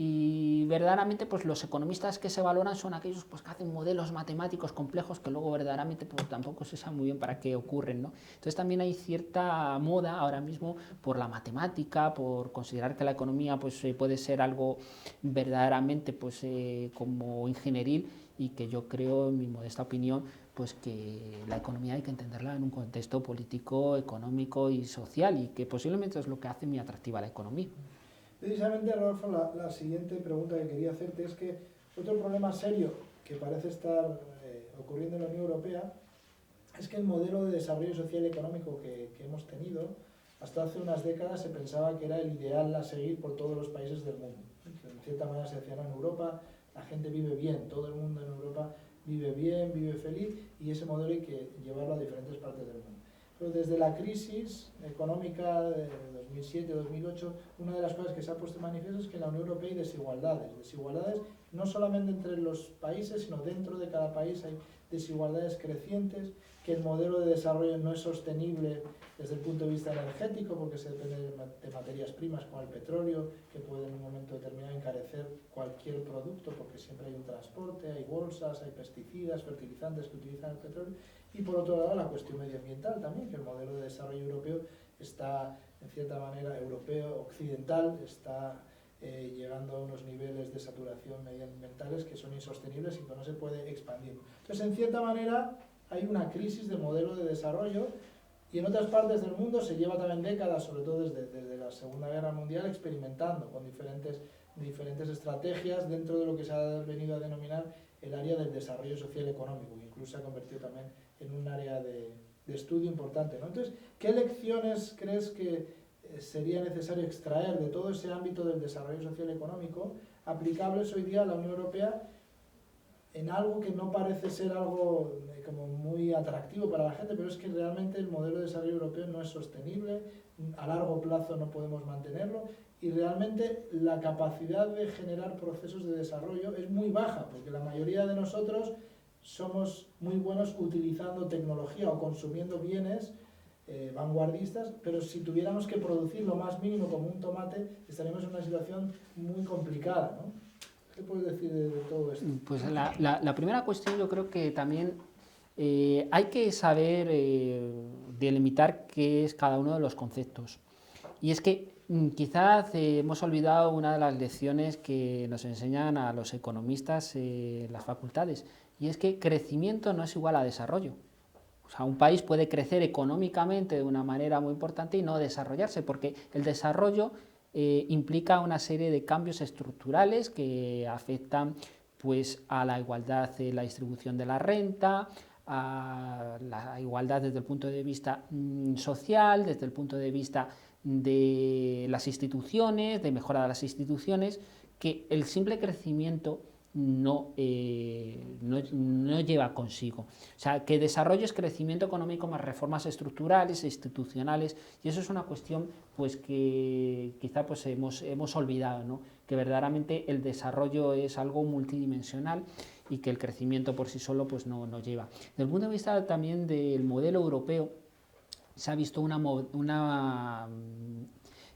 Y verdaderamente pues los economistas que se valoran son aquellos pues, que hacen modelos matemáticos complejos que luego verdaderamente pues, tampoco se sabe muy bien para qué ocurren, ¿no? Entonces también hay cierta moda ahora mismo por la matemática, por considerar que la economía pues, puede ser algo verdaderamente pues, como ingenieril, y que yo creo, en mi modesta opinión, pues que la economía hay que entenderla en un contexto político, económico y social, y que posiblemente es lo que hace muy atractiva la economía. Precisamente, Rodolfo, la siguiente pregunta que quería hacerte es que otro problema serio que parece estar ocurriendo en la Unión Europea es que el modelo de desarrollo social y económico que hemos tenido hasta hace unas décadas se pensaba que era el ideal a seguir por todos los países del mundo. En cierta manera se decía, no, en Europa la gente vive bien, todo el mundo en Europa vive bien, vive feliz, y ese modelo hay que llevarlo a diferentes partes del mundo. Pero desde la crisis económica de 2007-2008, una de las cosas que se ha puesto en manifiesto es que en la Unión Europea hay desigualdades no solamente entre los países, sino dentro de cada país hay desigualdades crecientes, que el modelo de desarrollo no es sostenible desde el punto de vista energético, porque se depende de materias primas como el petróleo, que puede en un momento determinado encarecer cualquier producto, porque siempre hay un transporte, hay bolsas, hay pesticidas, fertilizantes que utilizan el petróleo. Y por otro lado, la cuestión medioambiental también, que el modelo de desarrollo europeo está, en cierta manera, occidental, está llegando a unos niveles de saturación medioambientales que son insostenibles y que no se puede expandir. Entonces, en cierta manera, hay una crisis de modelo de desarrollo, y en otras partes del mundo se lleva también décadas, sobre todo desde la Segunda Guerra Mundial, experimentando con diferentes estrategias dentro de lo que se ha venido a denominar el área del desarrollo social y económico, que incluso se ha convertido también en un área de estudio importante, ¿no? Entonces, ¿qué lecciones crees que sería necesario extraer de todo ese ámbito del desarrollo social y económico aplicables hoy día a la Unión Europea en algo que no parece ser algo como muy atractivo para la gente, pero es que realmente el modelo de desarrollo europeo no es sostenible, a largo plazo no podemos mantenerlo, y realmente la capacidad de generar procesos de desarrollo es muy baja, porque la mayoría de nosotros somos muy buenos utilizando tecnología o consumiendo bienes vanguardistas, pero si tuviéramos que producir lo más mínimo como un tomate, estaríamos en una situación muy complicada, ¿no? ¿Qué puedes decir de todo esto? Pues la primera cuestión, yo creo que también hay que saber delimitar qué es cada uno de los conceptos. Y es que quizás hemos olvidado una de las lecciones que nos enseñan a los economistas en las facultades, y es que crecimiento no es igual a desarrollo. O sea, un país puede crecer económicamente de una manera muy importante y no desarrollarse, porque el desarrollo implica una serie de cambios estructurales que afectan pues, a la igualdad en la distribución de la renta, a la igualdad desde el punto de vista social, desde el punto de vista de las instituciones, de mejora de las instituciones, que el simple crecimiento no lleva consigo. O sea, que desarrollo es crecimiento económico más reformas estructurales e institucionales, y eso es una cuestión pues, que quizá pues, hemos olvidado, ¿no? Que verdaderamente el desarrollo es algo multidimensional y que el crecimiento por sí solo pues, no lleva. Desde el punto de vista también del modelo europeo, se ha visto una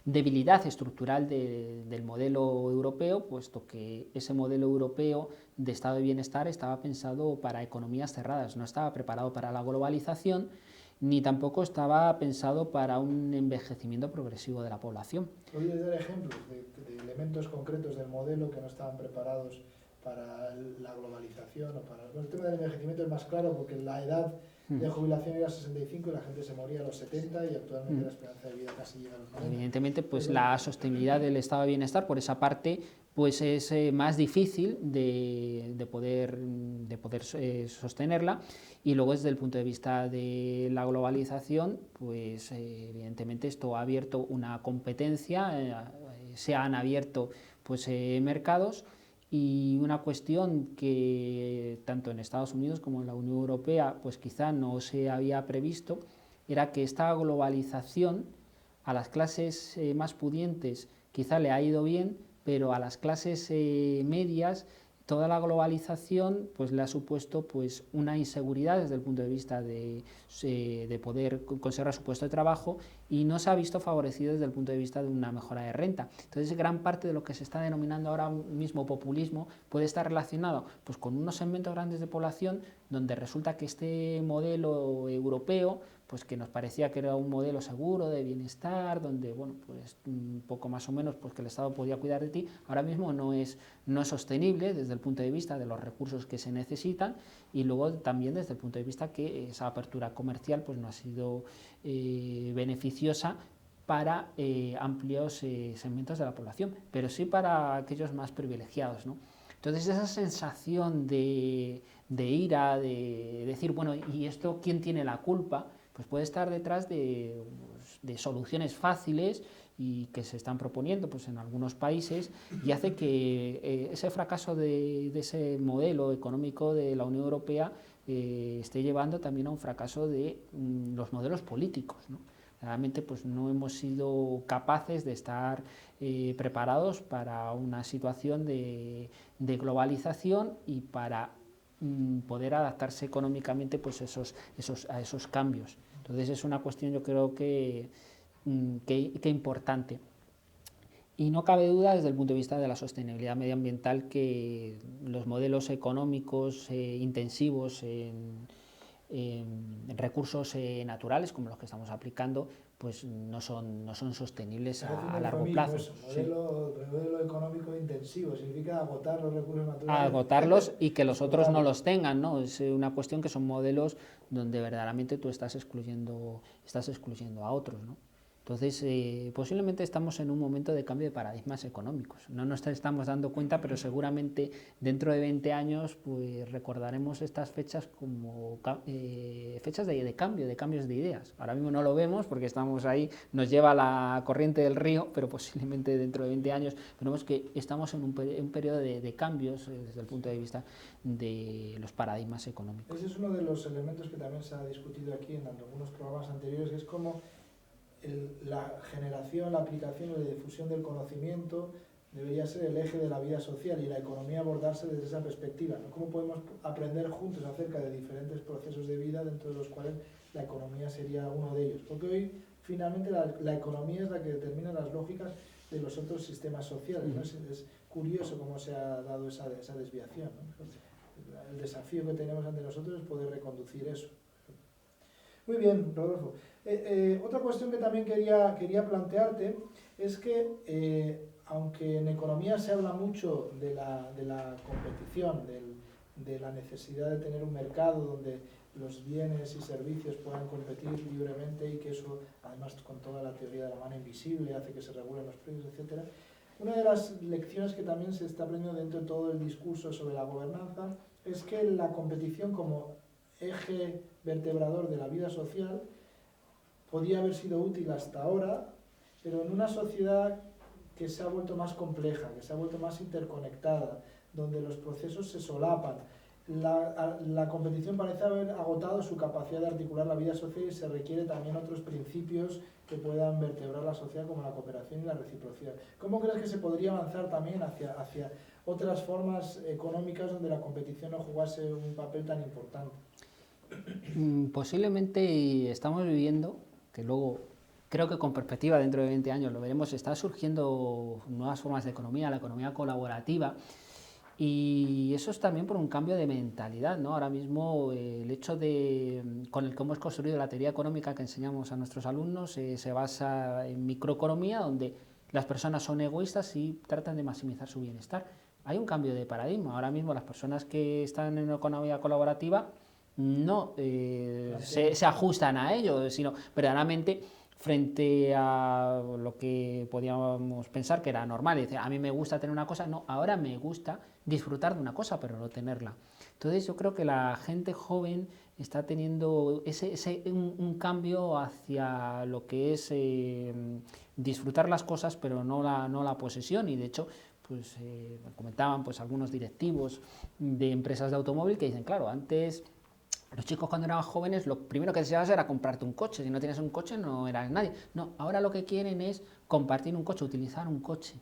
debilidad estructural del modelo europeo, puesto que ese modelo europeo de estado de bienestar estaba pensado para economías cerradas, no estaba preparado para la globalización, ni tampoco estaba pensado para un envejecimiento progresivo de la población. ¿Podrías dar ejemplos de elementos concretos del modelo que no estaban preparados para la globalización? O para... Bueno, el tema del envejecimiento es más claro porque la edad de jubilación era 65 y la gente se moría a los 70 y actualmente la esperanza de vida casi llega a los 90. Evidentemente, pues la sostenibilidad del estado de bienestar, por esa parte, pues es más difícil de poder sostenerla. Y luego desde el punto de vista de la globalización, pues evidentemente esto ha abierto una competencia, se han abierto pues mercados, y una cuestión que tanto en Estados Unidos como en la Unión Europea pues quizá no se había previsto era que esta globalización a las clases más pudientes quizá le ha ido bien, pero a las clases medias toda la globalización pues le ha supuesto pues una inseguridad desde el punto de vista de poder conservar su puesto de trabajo, y no se ha visto favorecido desde el punto de vista de una mejora de renta. Entonces gran parte de lo que se está denominando ahora mismo populismo puede estar relacionado pues con unos segmentos grandes de población donde resulta que este modelo europeo pues que nos parecía que era un modelo seguro de bienestar, donde bueno, pues un poco más o menos pues que el Estado podía cuidar de ti, ahora mismo no es sostenible desde el punto de vista de los recursos que se necesitan, y luego también desde el punto de vista que esa apertura comercial pues no ha sido beneficiosa para amplios segmentos de la población, pero sí para aquellos más privilegiados, ¿no? Entonces esa sensación de ira, de decir, bueno, ¿y esto quién tiene la culpa? Pues puede estar detrás de soluciones fáciles y que se están proponiendo pues, en algunos países, y hace que ese fracaso de ese modelo económico de la Unión Europea esté llevando también a un fracaso de los modelos políticos, ¿no? Realmente pues, no hemos sido capaces de estar preparados para una situación de globalización y para poder adaptarse económicamente pues a esos cambios. Entonces es una cuestión yo creo que importante. Y no cabe duda desde el punto de vista de la sostenibilidad medioambiental que los modelos económicos intensivos en recursos naturales como los que estamos aplicando pues no son sostenibles a largo plazo. Eso, modelo económico intensivo significa agotar los recursos naturales. Agotarlos y que los otros no los tengan, ¿no? Es una cuestión que son modelos donde verdaderamente tú estás excluyendo a otros, ¿no? Entonces, posiblemente estamos en un momento de cambio de paradigmas económicos. No nos estamos dando cuenta, pero seguramente dentro de 20 años pues, recordaremos estas fechas como fechas de cambios de ideas. Ahora mismo no lo vemos porque estamos ahí, nos lleva la corriente del río, pero posiblemente dentro de 20 años veremos que estamos en un periodo de cambios desde el punto de vista de los paradigmas económicos. Ese es uno de los elementos que también se ha discutido aquí en algunos programas anteriores, que es como la generación, la aplicación y la difusión del conocimiento debería ser el eje de la vida social y la economía abordarse desde esa perspectiva, ¿no? ¿Cómo podemos aprender juntos acerca de diferentes procesos de vida dentro de los cuales la economía sería uno de ellos? Porque hoy finalmente la economía es la que determina las lógicas de los otros sistemas sociales, ¿no? Es curioso cómo se ha dado esa desviación, ¿no? El desafío que tenemos ante nosotros es poder reconducir eso. Muy bien, Rodolfo. Otra cuestión que también quería plantearte es que, aunque en economía se habla mucho de la competición, de la necesidad de tener un mercado donde los bienes y servicios puedan competir libremente y que eso, además con toda la teoría de la mano invisible, hace que se regulen los precios, etc. Una de las lecciones que también se está aprendiendo dentro de todo el discurso sobre la gobernanza es que la competición como eje vertebrador de la vida social podía haber sido útil hasta ahora, pero en una sociedad que se ha vuelto más compleja, que se ha vuelto más interconectada, donde los procesos se solapan, la competición parece haber agotado su capacidad de articular la vida social y se requiere también otros principios que puedan vertebrar la sociedad como la cooperación y la reciprocidad. ¿Cómo crees que se podría avanzar también hacia otras formas económicas donde la competición no jugase un papel tan importante? Posiblemente estamos viviendo, que luego creo que con perspectiva dentro de 20 años lo veremos, está surgiendo nuevas formas de economía, la economía colaborativa, y eso es también por un cambio de mentalidad, ¿no? Ahora mismo el hecho con el que hemos construido la teoría económica que enseñamos a nuestros alumnos se basa en microeconomía, donde las personas son egoístas y tratan de maximizar su bienestar. Hay un cambio de paradigma. Ahora mismo las personas que están en una economía colaborativa no se ajustan a ello, sino verdaderamente frente a lo que podíamos pensar que era normal. Y decir, a mí me gusta tener una cosa, no, ahora me gusta disfrutar de una cosa, pero no tenerla. Entonces yo creo que la gente joven está teniendo un cambio hacia lo que es disfrutar las cosas, pero no la posesión. Y de hecho, pues comentaban pues algunos directivos de empresas de automóvil que dicen, claro, antes los chicos cuando eran jóvenes lo primero que deseabas era comprarte un coche. Si no tienes un coche no eras nadie. No, ahora lo que quieren es compartir un coche, utilizar un coche.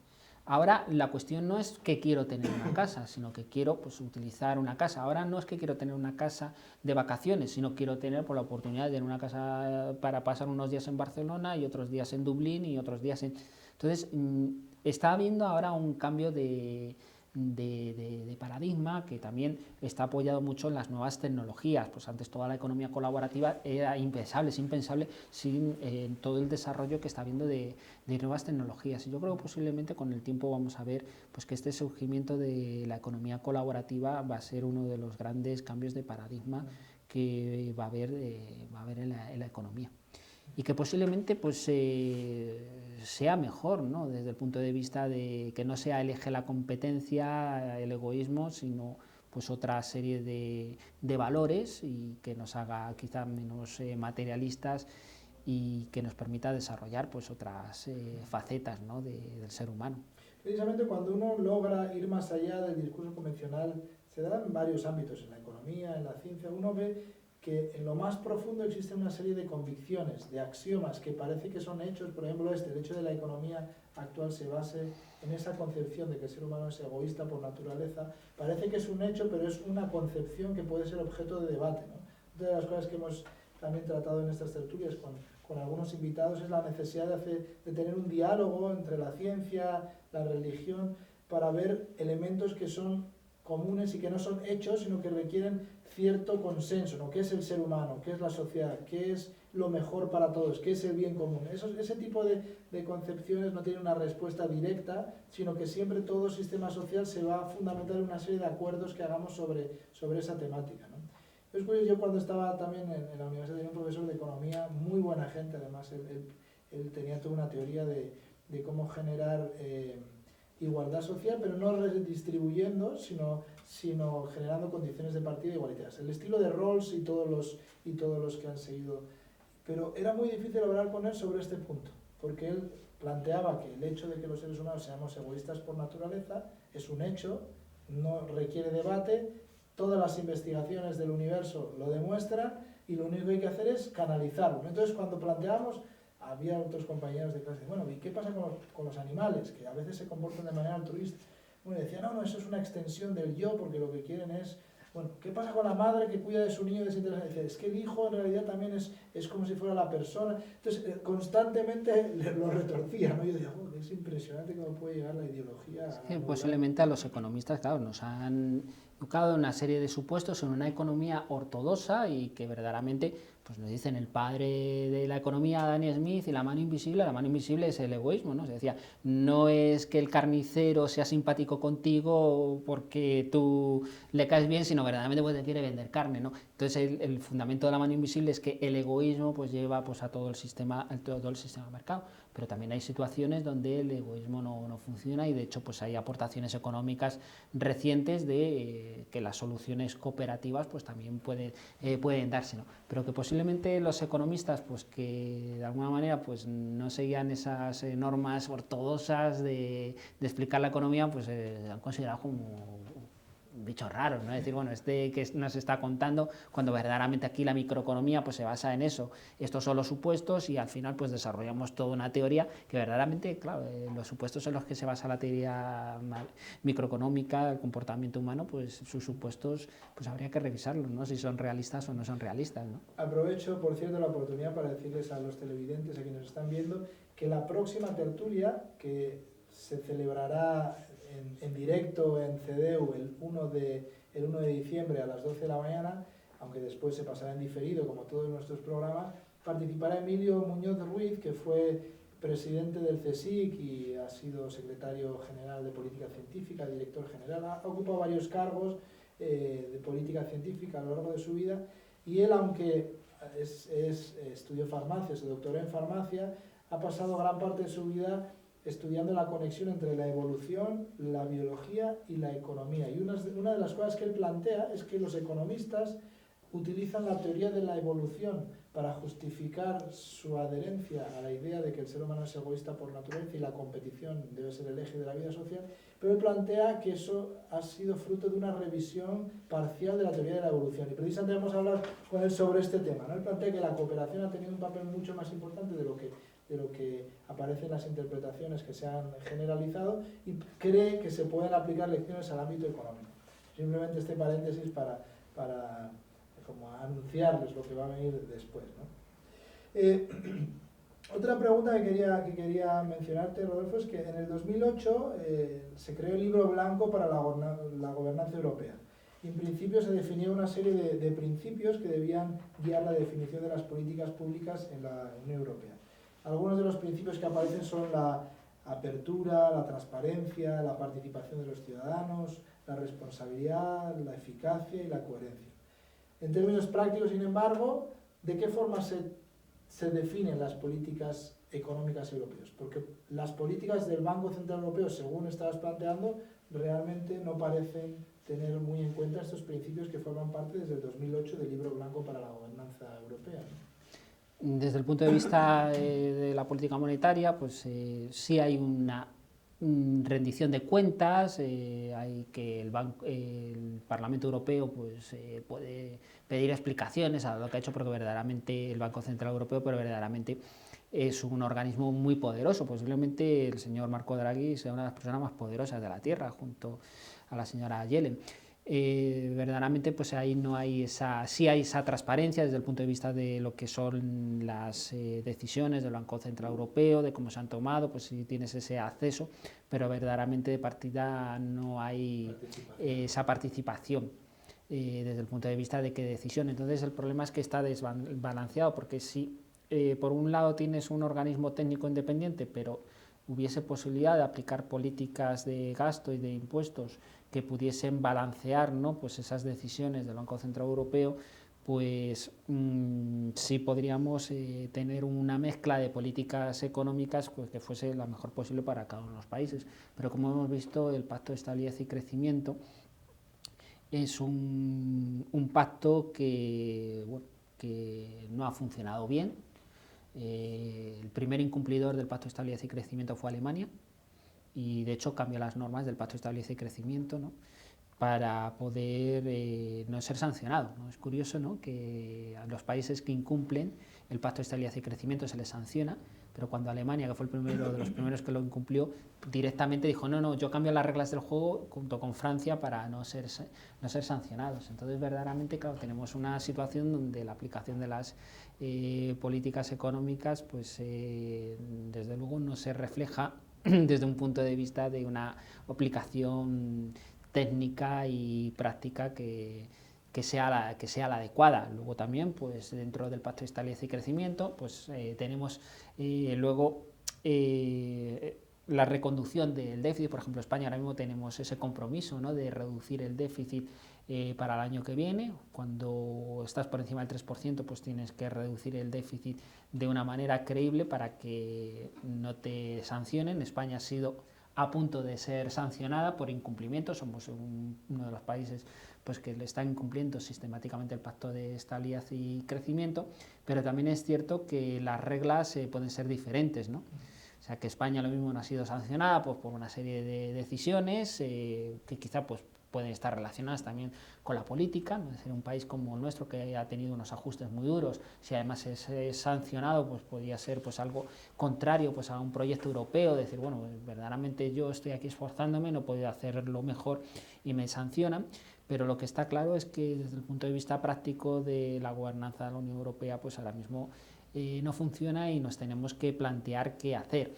Ahora la cuestión no es que quiero tener una casa, sino que quiero pues, utilizar una casa. Ahora no es que quiero tener una casa de vacaciones, sino quiero tener por la oportunidad de tener una casa para pasar unos días en Barcelona y otros días en Dublín y otros días en... Entonces, está habiendo ahora un cambio de paradigma que también está apoyado mucho en las nuevas tecnologías. Pues antes toda la economía colaborativa era impensable, es impensable sin todo el desarrollo que está habiendo de nuevas tecnologías. Y yo creo que posiblemente con el tiempo vamos a ver pues, que este surgimiento de la economía colaborativa va a ser uno de los grandes cambios de paradigma que va a haber en la economía. Y que posiblemente pues, sea mejor, ¿no? Desde el punto de vista de que no sea el eje la competencia, el egoísmo, sino pues otra serie de valores y que nos haga quizá menos materialistas y que nos permita desarrollar pues otras facetas, ¿no? del ser humano. Precisamente cuando uno logra ir más allá del discurso convencional, se da en varios ámbitos, en la economía, en la ciencia, uno ve que en lo más profundo existe una serie de convicciones, de axiomas que parece que son hechos. Por ejemplo, el hecho de la economía actual se base en esa concepción de que el ser humano es egoísta por naturaleza, parece que es un hecho, pero es una concepción que puede ser objeto de debate, ¿no? Una de las cosas que hemos también tratado en estas tertulias con algunos invitados es la necesidad de tener un diálogo entre la ciencia, la religión, para ver elementos que son comunes y que no son hechos, sino que requieren cierto consenso, ¿no? ¿Qué es el ser humano? ¿Qué es la sociedad? ¿Qué es lo mejor para todos? ¿Qué es el bien común? Ese tipo de concepciones no tienen una respuesta directa, sino que siempre todo sistema social se va a fundamentar en una serie de acuerdos que hagamos sobre esa temática, ¿no? Es curioso, yo cuando estaba también en la universidad tenía un profesor de economía, muy buena gente, además él tenía toda una teoría de cómo generar igualdad social, pero no redistribuyendo, sino generando condiciones de partida igualitarias. El estilo de Rawls y todos los que han seguido. Pero era muy difícil hablar con él sobre este punto, porque él planteaba que el hecho de que los seres humanos seamos egoístas por naturaleza es un hecho, no requiere debate, todas las investigaciones del universo lo demuestran y lo único que hay que hacer es canalizarlo. Entonces, cuando planteamos, había otros compañeros de clase, bueno, ¿y qué pasa con los animales? Que a veces se comportan de manera altruista. Bueno, decía, no, eso es una extensión del yo, porque lo que quieren es... Bueno, ¿qué pasa con la madre que cuida de su niño de 7 años? Dice, es que el hijo en realidad también es como si fuera la persona. Entonces, constantemente lo retorcía, ¿no? Yo decía, oh, es impresionante cómo puede llegar la ideología. Sí, posiblemente a los economistas, claro, nos han educado en una serie de supuestos en una economía ortodoxa y que verdaderamente, pues nos dicen el padre de la economía, Daniel Smith, y la mano invisible es el egoísmo, ¿no? Se decía, no es que el carnicero sea simpático contigo porque tú le caes bien, sino verdaderamente porque te quiere vender carne, ¿no? Entonces el fundamento de la mano invisible es que el egoísmo pues lleva pues a todo el sistema de mercado, pero también hay situaciones donde el egoísmo no funciona y de hecho pues hay aportaciones económicas recientes de que las soluciones cooperativas pues también pueden darse, ¿no? Pero que posiblemente los economistas pues que de alguna manera pues no seguían esas normas ortodoxas de explicar la economía pues han considerado como bichos raros, ¿no? Es decir, bueno, que nos está contando, cuando verdaderamente aquí la microeconomía pues se basa en eso. Estos son los supuestos y al final pues desarrollamos toda una teoría que verdaderamente, claro, los supuestos en los que se basa la teoría microeconómica, el comportamiento humano, pues sus supuestos pues habría que revisarlos, ¿no? Si son realistas o no son realistas, ¿no? Aprovecho, por cierto, la oportunidad para decirles a los televidentes, a quienes nos están viendo, que la próxima tertulia, que se celebrará en directo en CEDEU el 1 de diciembre a las 12 de la mañana, aunque después se pasará en diferido como todos nuestros programas, participará Emilio Muñoz Ruiz, que fue presidente del CSIC y ha sido secretario general de Política Científica, director general, ha ocupado varios cargos de política científica a lo largo de su vida, y él, aunque estudió farmacia, se doctoró en farmacia, ha pasado gran parte de su vida estudiando la conexión entre la evolución, la biología y la economía. Y una de las cosas que él plantea es que los economistas utilizan la teoría de la evolución para justificar su adherencia a la idea de que el ser humano es egoísta por naturaleza y la competición debe ser el eje de la vida social, pero él plantea que eso ha sido fruto de una revisión parcial de la teoría de la evolución. Y precisamente vamos a hablar con él sobre este tema, ¿no? Él plantea que la cooperación ha tenido un papel mucho más importante de lo que aparece en las interpretaciones que se han generalizado, y cree que se pueden aplicar lecciones al ámbito económico. Simplemente este paréntesis para como anunciarles lo que va a venir después, ¿no? Otra pregunta que quería mencionarte, Rodolfo, es que en el 2008 se creó el Libro Blanco para la Gobernanza Europea. Y en principio se definía una serie de principios que debían guiar la definición de las políticas públicas en la Unión Europea. Algunos de los principios que aparecen son la apertura, la transparencia, la participación de los ciudadanos, la responsabilidad, la eficacia y la coherencia. En términos prácticos, sin embargo, ¿de qué forma se definen las políticas económicas europeas? Porque las políticas del Banco Central Europeo, según estabas planteando, realmente no parecen tener muy en cuenta estos principios que forman parte desde el 2008 del Libro Blanco para la Gobernanza Europea, ¿no? Desde el punto de vista de la política monetaria, pues sí hay una rendición de cuentas, hay que el Parlamento Europeo pues, puede pedir explicaciones a lo que ha hecho, porque verdaderamente el Banco Central Europeo, pero verdaderamente es un organismo muy poderoso. Posiblemente el señor Marco Draghi sea una de las personas más poderosas de la Tierra, junto a la señora Yellen. Verdaderamente pues ahí no hay sí hay esa transparencia desde el punto de vista de lo que son las decisiones del Banco Central Europeo, de cómo se han tomado, pues si tienes ese acceso, pero verdaderamente de partida no hay esa participación desde el punto de vista de qué decisión. Entonces el problema es que está desbalanceado, porque si por un lado tienes un organismo técnico independiente, pero hubiese posibilidad de aplicar políticas de gasto y de impuestos que pudiesen balancear, ¿no?, pues esas decisiones del Banco Central Europeo, pues sí podríamos tener una mezcla de políticas económicas pues, que fuese la mejor posible para cada uno de los países. Pero como hemos visto, el Pacto de Estabilidad y Crecimiento es un pacto que no ha funcionado bien. El primer incumplidor del Pacto de Estabilidad y Crecimiento fue Alemania, y de hecho cambió las normas del Pacto de Estabilidad y Crecimiento, ¿no?, para poder no ser sancionado, ¿no? Es curioso, ¿no?, que a los países que incumplen el Pacto de Estabilidad y Crecimiento se les sanciona, pero cuando Alemania, que fue el primero de los primeros que lo incumplió, directamente dijo no, yo cambio las reglas del juego junto con Francia para no ser sancionados. Entonces verdaderamente, claro, tenemos una situación donde la aplicación de las políticas económicas pues desde luego no se refleja desde un punto de vista de una aplicación técnica y práctica que sea la adecuada. Luego también, pues dentro del Pacto de Estabilidad y Crecimiento, pues tenemos luego la reconducción del déficit. Por ejemplo, España ahora mismo tenemos ese compromiso, ¿no?, de reducir el déficit para el año que viene. Cuando estás por encima del 3%, pues tienes que reducir el déficit de una manera creíble para que no te sancionen. España ha sido a punto de ser sancionada por incumplimiento. Somos uno de los países pues, que le están incumpliendo sistemáticamente el Pacto de Estabilidad y Crecimiento, pero también es cierto que las reglas pueden ser diferentes, ¿no? O sea, que España lo mismo no ha sido sancionada pues, por una serie de decisiones que quizá pues, pueden estar relacionadas también con la política, ¿no? Es decir, un país como el nuestro, que ha tenido unos ajustes muy duros, si además es sancionado, pues podría ser pues, algo contrario pues, a un proyecto europeo, decir, bueno, verdaderamente yo estoy aquí esforzándome, no he podido hacerlo mejor y me sancionan. Pero lo que está claro es que desde el punto de vista práctico de la gobernanza de la Unión Europea, pues ahora mismo no funciona y nos tenemos que plantear qué hacer.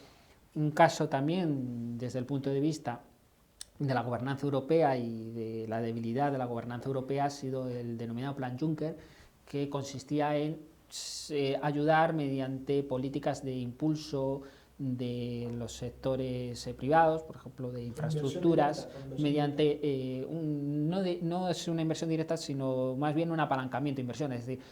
Un caso también desde el punto de vista de la gobernanza europea y de la debilidad de la gobernanza europea ha sido el denominado Plan Juncker, que consistía en ayudar mediante políticas de impulso de los sectores privados, por ejemplo, de infraestructuras, mediante no es una inversión directa, sino más bien un apalancamiento de inversión. Es decir,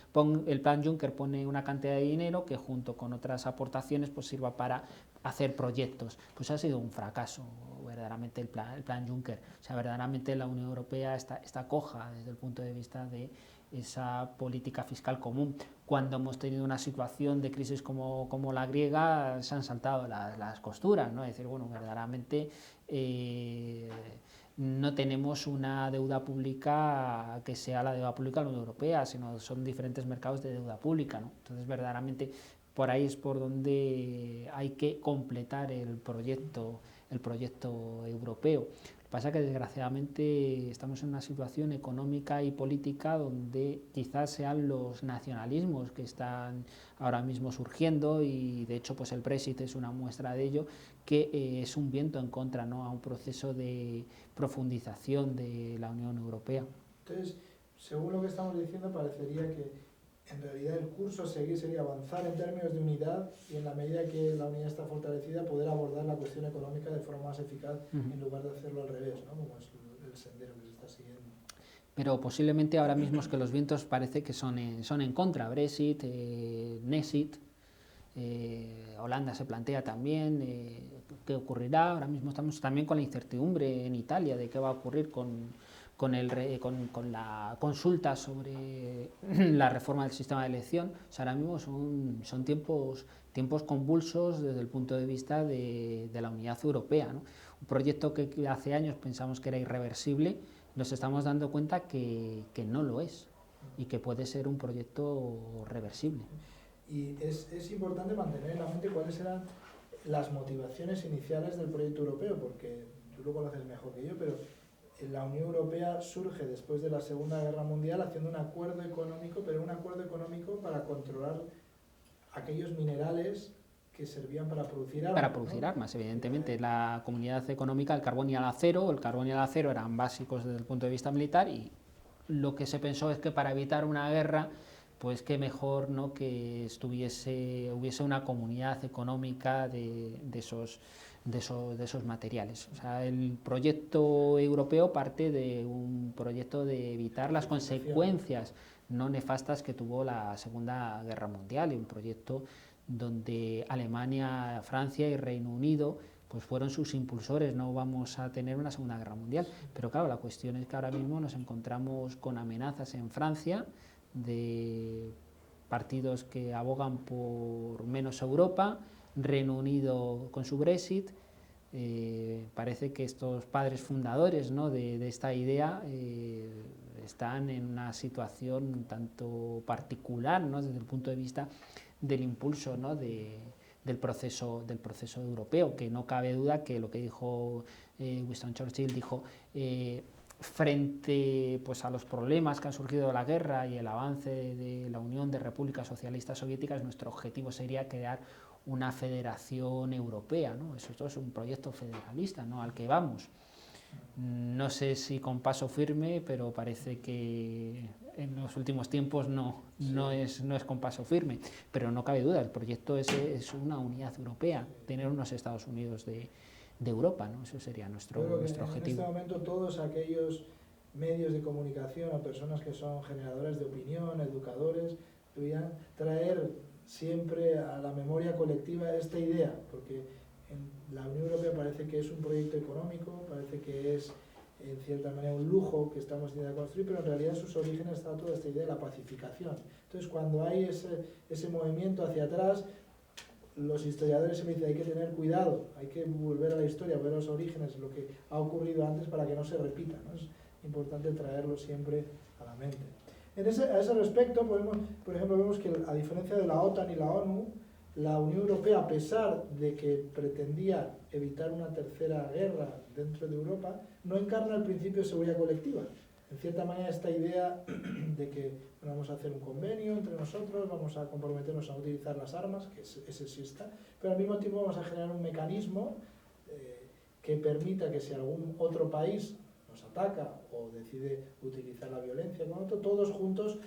el plan Juncker pone una cantidad de dinero que junto con otras aportaciones pues sirva para hacer proyectos. Pues ha sido un fracaso verdaderamente el plan Juncker. O sea, verdaderamente la Unión Europea está coja desde el punto de vista de esa política fiscal común. Cuando hemos tenido una situación de crisis como la griega, se han saltado las costuras, ¿no? Es decir, bueno, verdaderamente no tenemos una deuda pública que sea la deuda pública de la Unión Europea, sino son diferentes mercados de deuda pública, ¿no? Entonces, verdaderamente, por ahí es por donde hay que completar el proyecto europeo. Lo que pasa es que desgraciadamente estamos en una situación económica y política donde quizás sean los nacionalismos que están ahora mismo surgiendo, y de hecho pues el Brexit es una muestra de ello, que es un viento en contra, ¿no?, a un proceso de profundización de la Unión Europea. Entonces, según lo que estamos diciendo, parecería que en realidad el curso a seguir sería avanzar en términos de unidad y, en la medida que la unidad está fortalecida, poder abordar la cuestión económica de forma más eficaz, en lugar de hacerlo al revés, ¿no?, como es el sendero que se está siguiendo. Pero posiblemente ahora mismo es que los vientos parece que son en contra. Brexit, Nexit, Holanda se plantea también qué ocurrirá. Ahora mismo estamos también con la incertidumbre en Italia de qué va a ocurrir con la consulta sobre la reforma del sistema de elección. O sea, ahora mismo son tiempos convulsos desde el punto de vista de la unidad europea, ¿no? Un proyecto que hace años pensamos que era irreversible, nos estamos dando cuenta que no lo es, y que puede ser un proyecto reversible. Y es importante mantener en la mente cuáles eran las motivaciones iniciales del proyecto europeo, porque tú lo conoces mejor que yo, pero la Unión Europea surge después de la Segunda Guerra Mundial haciendo un acuerdo económico, pero un acuerdo económico para controlar aquellos minerales que servían para producir armas. Para producir, ¿no?, armas, evidentemente. La comunidad económica, el carbón y el acero eran básicos desde el punto de vista militar, y lo que se pensó es que para evitar una guerra, pues qué mejor, ¿no?, que hubiese una comunidad económica de esos materiales. O sea, el proyecto europeo parte de un proyecto de evitar las consecuencias no nefastas que tuvo la Segunda Guerra Mundial, y un proyecto donde Alemania, Francia y Reino Unido pues fueron sus impulsores. No vamos a tener una Segunda Guerra Mundial, pero claro, la cuestión es que ahora mismo nos encontramos con amenazas en Francia de partidos que abogan por menos Europa, Reino Unido con su Brexit. Parece que estos padres fundadores, ¿no?, de esta idea están en una situación un tanto particular, ¿no?, desde el punto de vista del impulso, ¿no?, del proceso europeo, que no cabe duda que lo que dijo Winston Churchill, dijo frente pues a los problemas que han surgido de la guerra y el avance de la Unión de Repúblicas Socialistas Soviéticas, nuestro objetivo sería crear una federación europea, ¿no? Eso es un proyecto federalista, ¿no?, al que vamos. No sé si con paso firme, pero parece que en los últimos tiempos no es con paso firme. Pero no cabe duda, el proyecto es una unidad europea, tener unos Estados Unidos de Europa, ¿no? Eso sería nuestro objetivo. En este momento todos aquellos medios de comunicación o personas que son generadores de opinión, educadores, deberían traer siempre a la memoria colectiva esta idea, porque en la Unión Europea parece que es un proyecto económico, parece que es en cierta manera un lujo que estamos intentando construir, pero en realidad en sus orígenes está toda esta idea de la pacificación. Entonces, cuando hay ese movimiento hacia atrás, los historiadores se dicen hay que tener cuidado, hay que volver a la historia, ver los orígenes, lo que ha ocurrido antes para que no se repita, ¿no? Es importante traerlo siempre a la mente. A ese respecto, por ejemplo, vemos que a diferencia de la OTAN y la ONU, la Unión Europea, a pesar de que pretendía evitar una tercera guerra dentro de Europa, no encarna el principio de seguridad colectiva. En cierta manera, esta idea de que vamos a hacer un convenio entre nosotros, vamos a comprometernos a utilizar las armas, que ese exista, pero al mismo tiempo vamos a generar un mecanismo que permita que si algún otro país nos ataca o decide utilizar la violencia con otro, todos juntos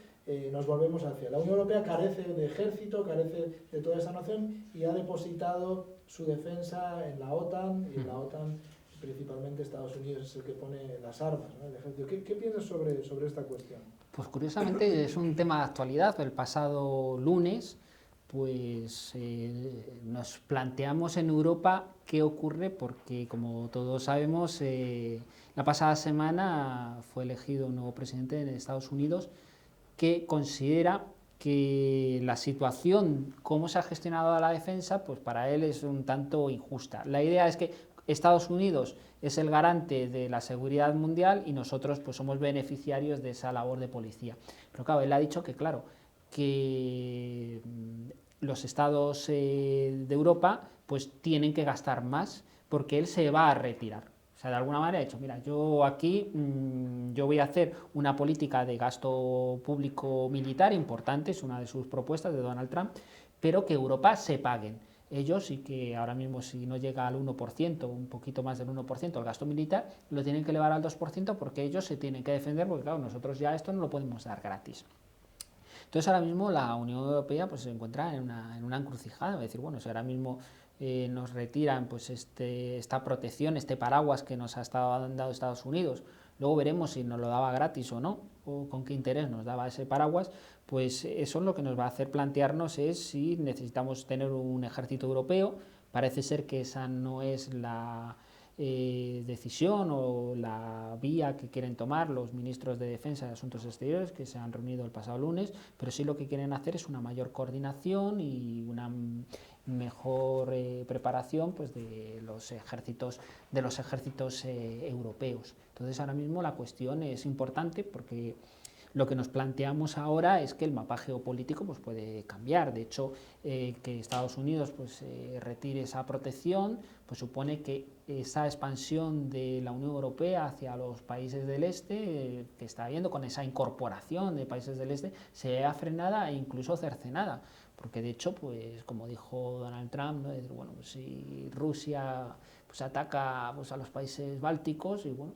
nos volvemos hacia. La Unión Europea carece de ejército, carece de toda esa nación y ha depositado su defensa en la OTAN, y en la OTAN principalmente Estados Unidos es el que pone las armas, ¿no? El ejército. ¿Qué piensas sobre esta cuestión? Pues curiosamente es un tema de actualidad. El pasado lunes nos planteamos en Europa qué ocurre, porque como todos sabemos, la pasada semana fue elegido un nuevo presidente de Estados Unidos que considera que la situación, cómo se ha gestionado la defensa, pues para él es un tanto injusta. La idea es que Estados Unidos es el garante de la seguridad mundial y nosotros pues somos beneficiarios de esa labor de policía. Pero claro, él ha dicho que claro, que los estados de Europa pues tienen que gastar más porque él se va a retirar. O sea, de alguna manera ha dicho, mira, yo aquí yo voy a hacer una política de gasto público militar importante, es una de sus propuestas de Donald Trump, pero que Europa se paguen ellos, y que ahora mismo si no llega al 1%, un poquito más del 1% el gasto militar, lo tienen que elevar al 2% porque ellos se tienen que defender, porque claro, nosotros ya esto no lo podemos dar gratis. Entonces ahora mismo la Unión Europea pues, se encuentra en una encrucijada, es decir, bueno, si ahora mismo nos retiran pues, esta protección, este paraguas que nos ha estado dando Estados Unidos, luego veremos si nos lo daba gratis o no, o con qué interés nos daba ese paraguas, pues eso es lo que nos va a hacer plantearnos es si necesitamos tener un ejército europeo. Parece ser que esa no es la decisión o la vía que quieren tomar los ministros de Defensa y de Asuntos Exteriores que se han reunido el pasado lunes, pero sí lo que quieren hacer es una mayor coordinación y una mejor preparación pues, de los ejércitos europeos. Entonces ahora mismo la cuestión es importante porque lo que nos planteamos ahora es que el mapa geopolítico pues, puede cambiar. De hecho, que Estados Unidos pues, retire esa protección pues, supone que esa expansión de la Unión Europea hacia los países del este, que está habiendo con esa incorporación de países del este, se vea frenada e incluso cercenada. Porque de hecho, pues, como dijo Donald Trump, ¿no? Es decir, bueno, pues, si Rusia pues, ataca pues, a los países bálticos, y bueno,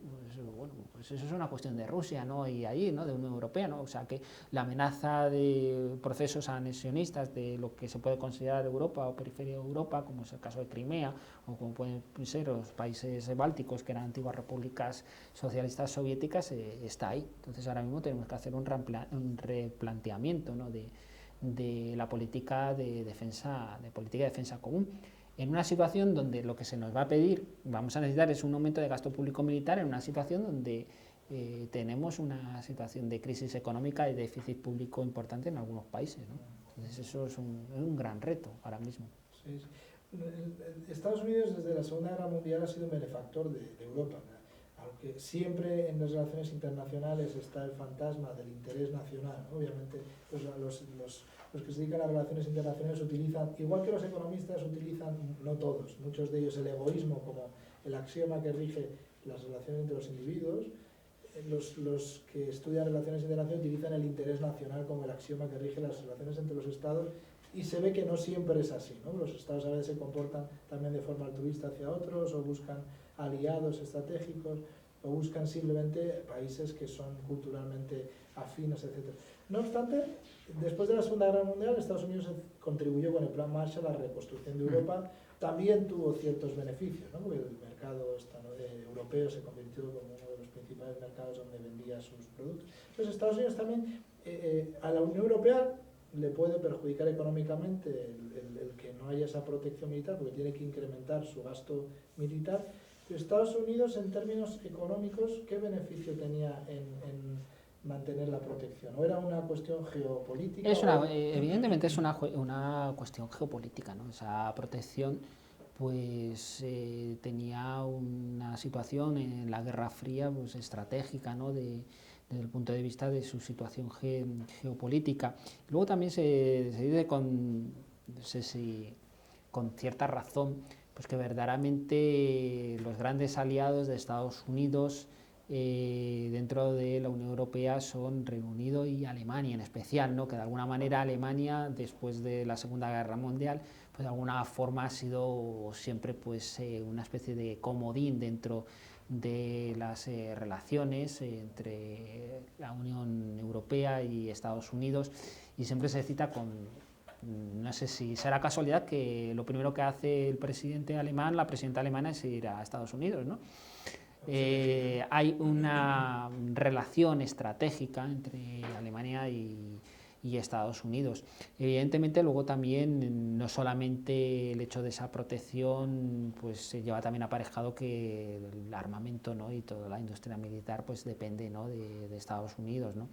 pues eso es una cuestión de Rusia, ¿no? Y ahí, ¿no? De Unión Europea, ¿no? O sea que la amenaza de procesos anexionistas de lo que se puede considerar Europa o periferia de Europa, como es el caso de Crimea, o como pueden ser los países bálticos, que eran antiguas repúblicas socialistas soviéticas, está ahí. Entonces ahora mismo tenemos que hacer un replanteamiento, ¿no? de la política de defensa común, en una situación donde lo que se nos va a pedir, vamos a necesitar es un aumento de gasto público militar, en una situación donde tenemos una situación de crisis económica y déficit público importante en algunos países, ¿no? Entonces eso es un gran reto ahora mismo. Sí, sí. Estados Unidos desde la Segunda Guerra Mundial ha sido un benefactor de Europa, ¿no? Aunque siempre en las relaciones internacionales está el fantasma del interés nacional, ¿no? Obviamente pues los que se dedican a relaciones internacionales utilizan, igual que los economistas utilizan, no todos, muchos de ellos el egoísmo como el axioma que rige las relaciones entre los individuos. Los que estudian relaciones internacionales utilizan el interés nacional como el axioma que rige las relaciones entre los estados, y se ve que no siempre es así, ¿no? Los estados a veces se comportan también de forma altruista hacia otros, o buscan aliados estratégicos, o buscan simplemente países que son culturalmente afines, etc. No obstante, después de la Segunda Guerra Mundial, Estados Unidos contribuyó con el Plan Marshall a la reconstrucción de Europa. También tuvo ciertos beneficios, ¿no? Porque el mercado europeo se convirtió como uno de los principales mercados donde vendía sus productos. Entonces Estados Unidos también, a la Unión Europea le puede perjudicar económicamente el que no haya esa protección militar, porque tiene que incrementar su gasto militar. Pero Estados Unidos, en términos económicos, ¿qué beneficio tenía en mantener la protección? ¿O era una cuestión geopolítica? Evidentemente es una cuestión geopolítica, ¿no? Esa protección pues tenía una situación en la Guerra Fría pues, estratégica, ¿no? Desde el punto de vista de su situación geopolítica. Luego también se dice con cierta razón pues que verdaderamente los grandes aliados de Estados Unidos dentro de la Unión Europea son Reino Unido y Alemania en especial, ¿no? Que de alguna manera Alemania, después de la Segunda Guerra Mundial, pues de alguna forma ha sido siempre pues, una especie de comodín dentro de las relaciones entre la Unión Europea y Estados Unidos, y siempre se cita con, no sé si será casualidad, que lo primero que hace el presidente alemán, la presidenta alemana, es ir a Estados Unidos, ¿no? Hay una relación estratégica entre Alemania y Estados Unidos. Evidentemente, luego también no solamente el hecho de esa protección, pues se lleva también aparejado que el armamento, ¿no?, y toda la industria militar pues depende, ¿no?, de Estados Unidos, ¿no?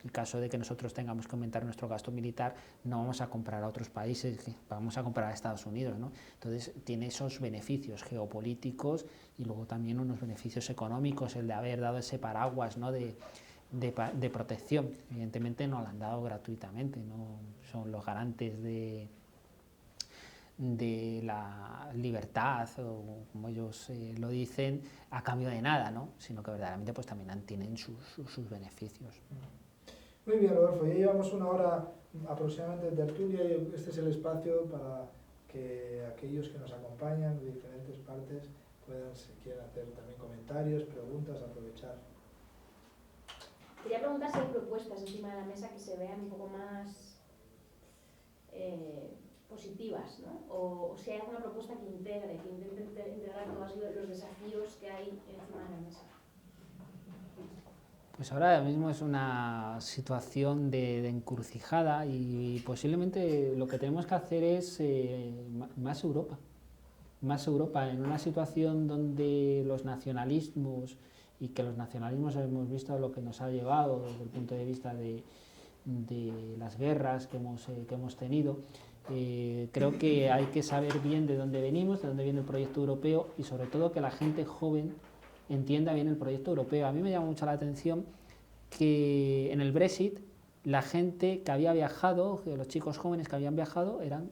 El caso de que nosotros tengamos que aumentar nuestro gasto militar, no vamos a comprar a otros países, vamos a comprar a Estados Unidos, ¿no? Entonces tiene esos beneficios geopolíticos y luego también unos beneficios económicos, el de haber dado ese paraguas, ¿no?, de protección. Evidentemente no lo han dado gratuitamente, no son los garantes de la libertad, o como ellos lo dicen, a cambio de nada, ¿no?, sino que verdaderamente pues también tienen sus beneficios. Muy bien, Rodolfo, ya llevamos una hora aproximadamente de tertulia y este es el espacio para que aquellos que nos acompañan de diferentes partes puedan, si quieren, hacer también comentarios, preguntas, aprovechar. Quería preguntar si hay propuestas encima de la mesa que se vean un poco más positivas, ¿no? O si hay alguna propuesta que intente integrar todos los desafíos que hay encima de la mesa. Pues ahora mismo es una situación de encrucijada y posiblemente lo que tenemos que hacer es más Europa. Más Europa, en una situación donde los nacionalismos, y que los nacionalismos hemos visto lo que nos ha llevado desde el punto de vista de las guerras que hemos tenido, creo que hay que saber bien de dónde venimos, de dónde viene el proyecto europeo y sobre todo que la gente joven entienda bien el proyecto europeo. A mí me llama mucho la atención que en el Brexit la gente que había viajado, los chicos jóvenes que habían viajado eran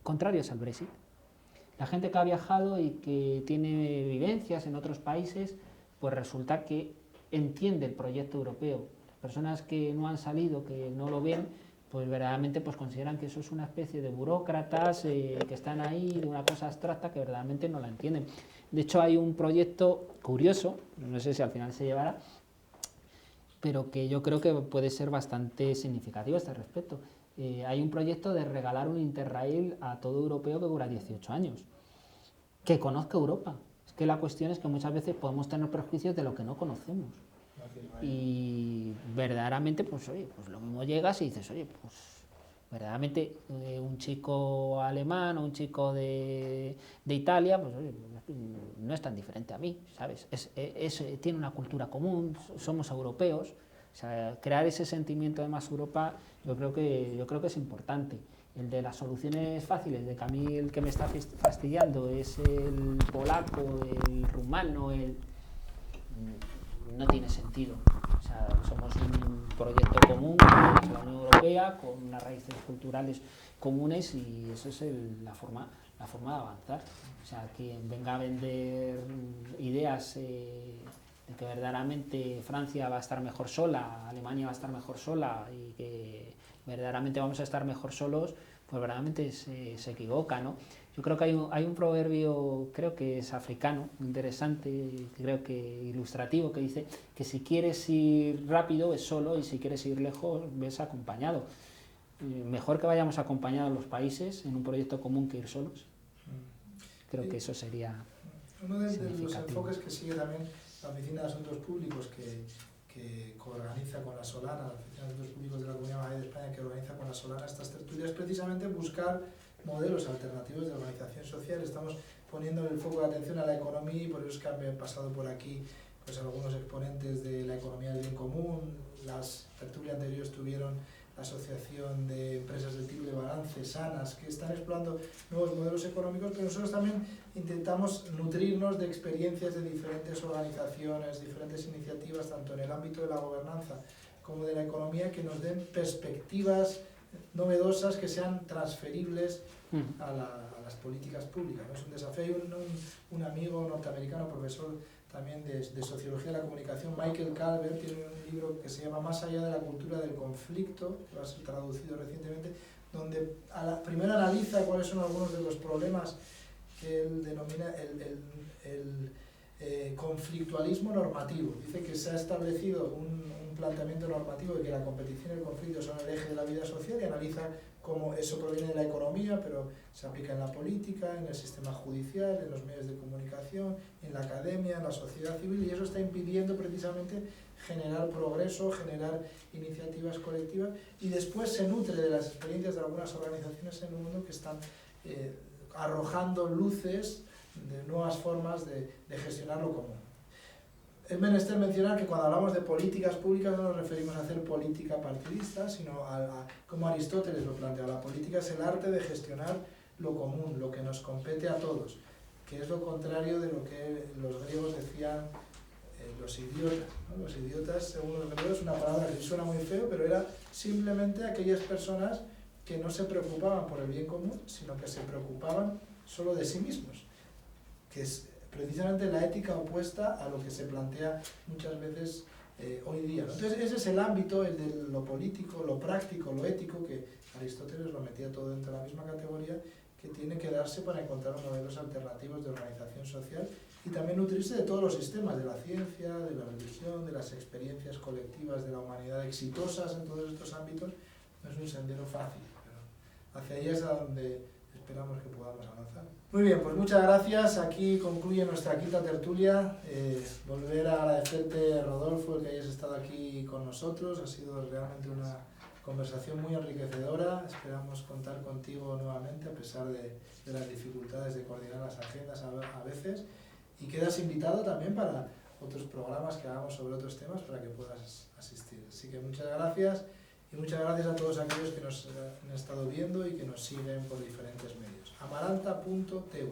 contrarios al Brexit. La gente que ha viajado y que tiene vivencias en otros países, pues resulta que entiende el proyecto europeo. Personas que no han salido, que no lo ven, pues verdaderamente pues consideran que eso es una especie de burócratas que están ahí, de una cosa abstracta que verdaderamente no la entienden. De hecho, hay un proyecto curioso, no sé si al final se llevará, pero que yo creo que puede ser bastante significativo a este respecto. Hay un proyecto de regalar un Interrail a todo europeo que dura 18 años, que conozca Europa. Es que la cuestión es que muchas veces podemos tener prejuicios de lo que no conocemos. Y verdaderamente, pues oye, pues lo mismo llegas y dices, oye, pues verdaderamente un chico alemán o un chico de Italia, pues oye, no es tan diferente a mí, ¿sabes? Tiene una cultura común, somos europeos. O sea, crear ese sentimiento de más Europa, yo creo que es importante. El de las soluciones fáciles, de que a mí el que me está fastidiando es el polaco, el rumano, no tiene sentido. O sea, somos un proyecto común, la Unión Europea, con unas raíces culturales comunes y eso es la forma de avanzar. O sea, quien venga a vender ideas de que verdaderamente Francia va a estar mejor sola, Alemania va a estar mejor sola y que verdaderamente vamos a estar mejor solos, pues verdaderamente se equivoca, ¿no? Yo creo que hay un proverbio, creo que es africano, interesante, creo que ilustrativo, que dice que si quieres ir rápido ves solo y si quieres ir lejos ves acompañado. Mejor que vayamos acompañados los países en un proyecto común que ir solos. Creo que eso sería uno de los enfoques que sigue también la Oficina de Asuntos Públicos que organiza con la Solana, la Oficina de Asuntos Públicos de la Comunidad de Madrid de España, que organiza con la Solana estas tertulias, precisamente buscar modelos alternativos de organización social. Estamos poniendo el foco de atención a la economía y por eso es que han pasado por aquí pues algunos exponentes de la economía del bien común. Las tertulias anteriores tuvieron la Asociación de Empresas del Tipo de Balance, SANAS, que están explorando nuevos modelos económicos, pero nosotros también intentamos nutrirnos de experiencias de diferentes organizaciones, diferentes iniciativas, tanto en el ámbito de la gobernanza como de la economía, que nos den perspectivas novedosas que sean transferibles a las políticas públicas, ¿no? Es un desafío. Hay un amigo norteamericano, profesor también de Sociología de la Comunicación, Michael Calvert, tiene un libro que se llama Más allá de la cultura del conflicto, que va a ser traducido recientemente, donde primero analiza cuáles son algunos de los problemas él denomina conflictualismo normativo. Dice que se ha establecido un planteamiento normativo de que la competición y el conflicto son el eje de la vida social y analiza cómo eso proviene de la economía, pero se aplica en la política, en el sistema judicial, en los medios de comunicación, en la academia, en la sociedad civil, y eso está impidiendo precisamente generar progreso, generar iniciativas colectivas, y después se nutre de las experiencias de algunas organizaciones en el mundo que están arrojando luces de nuevas formas de gestionar lo común. Es menester mencionar que cuando hablamos de políticas públicas no nos referimos a hacer política partidista, sino como Aristóteles lo plantea. La política es el arte de gestionar lo común, lo que nos compete a todos, que es lo contrario de lo que los griegos decían los idiotas, ¿no? Los idiotas, según los griegos, es una palabra que suena muy feo, pero era simplemente aquellas personas que no se preocupaban por el bien común, sino que se preocupaban solo de sí mismos, que es precisamente la ética opuesta a lo que se plantea muchas veces hoy día, ¿no? Entonces ese es el ámbito, el de lo político, lo práctico, lo ético, que Aristóteles lo metía todo dentro de la misma categoría, que tiene que darse para encontrar modelos alternativos de organización social y también nutrirse de todos los sistemas, de la ciencia, de la religión, de las experiencias colectivas de la humanidad exitosas en todos estos ámbitos. No es un sendero fácil, pero hacia ahí es a donde esperamos que podamos avanzar. Muy bien, pues muchas gracias. Aquí concluye nuestra quinta tertulia. Volver a agradecerte, Rodolfo, que hayas estado aquí con nosotros. Ha sido realmente una conversación muy enriquecedora. Esperamos contar contigo nuevamente, a pesar de las dificultades de coordinar las agendas a veces. Y quedas invitado también para otros programas que hagamos sobre otros temas para que puedas asistir. Así que muchas gracias. Y muchas gracias a todos aquellos que nos han estado viendo y que nos siguen por diferentes medios. amaranta.tv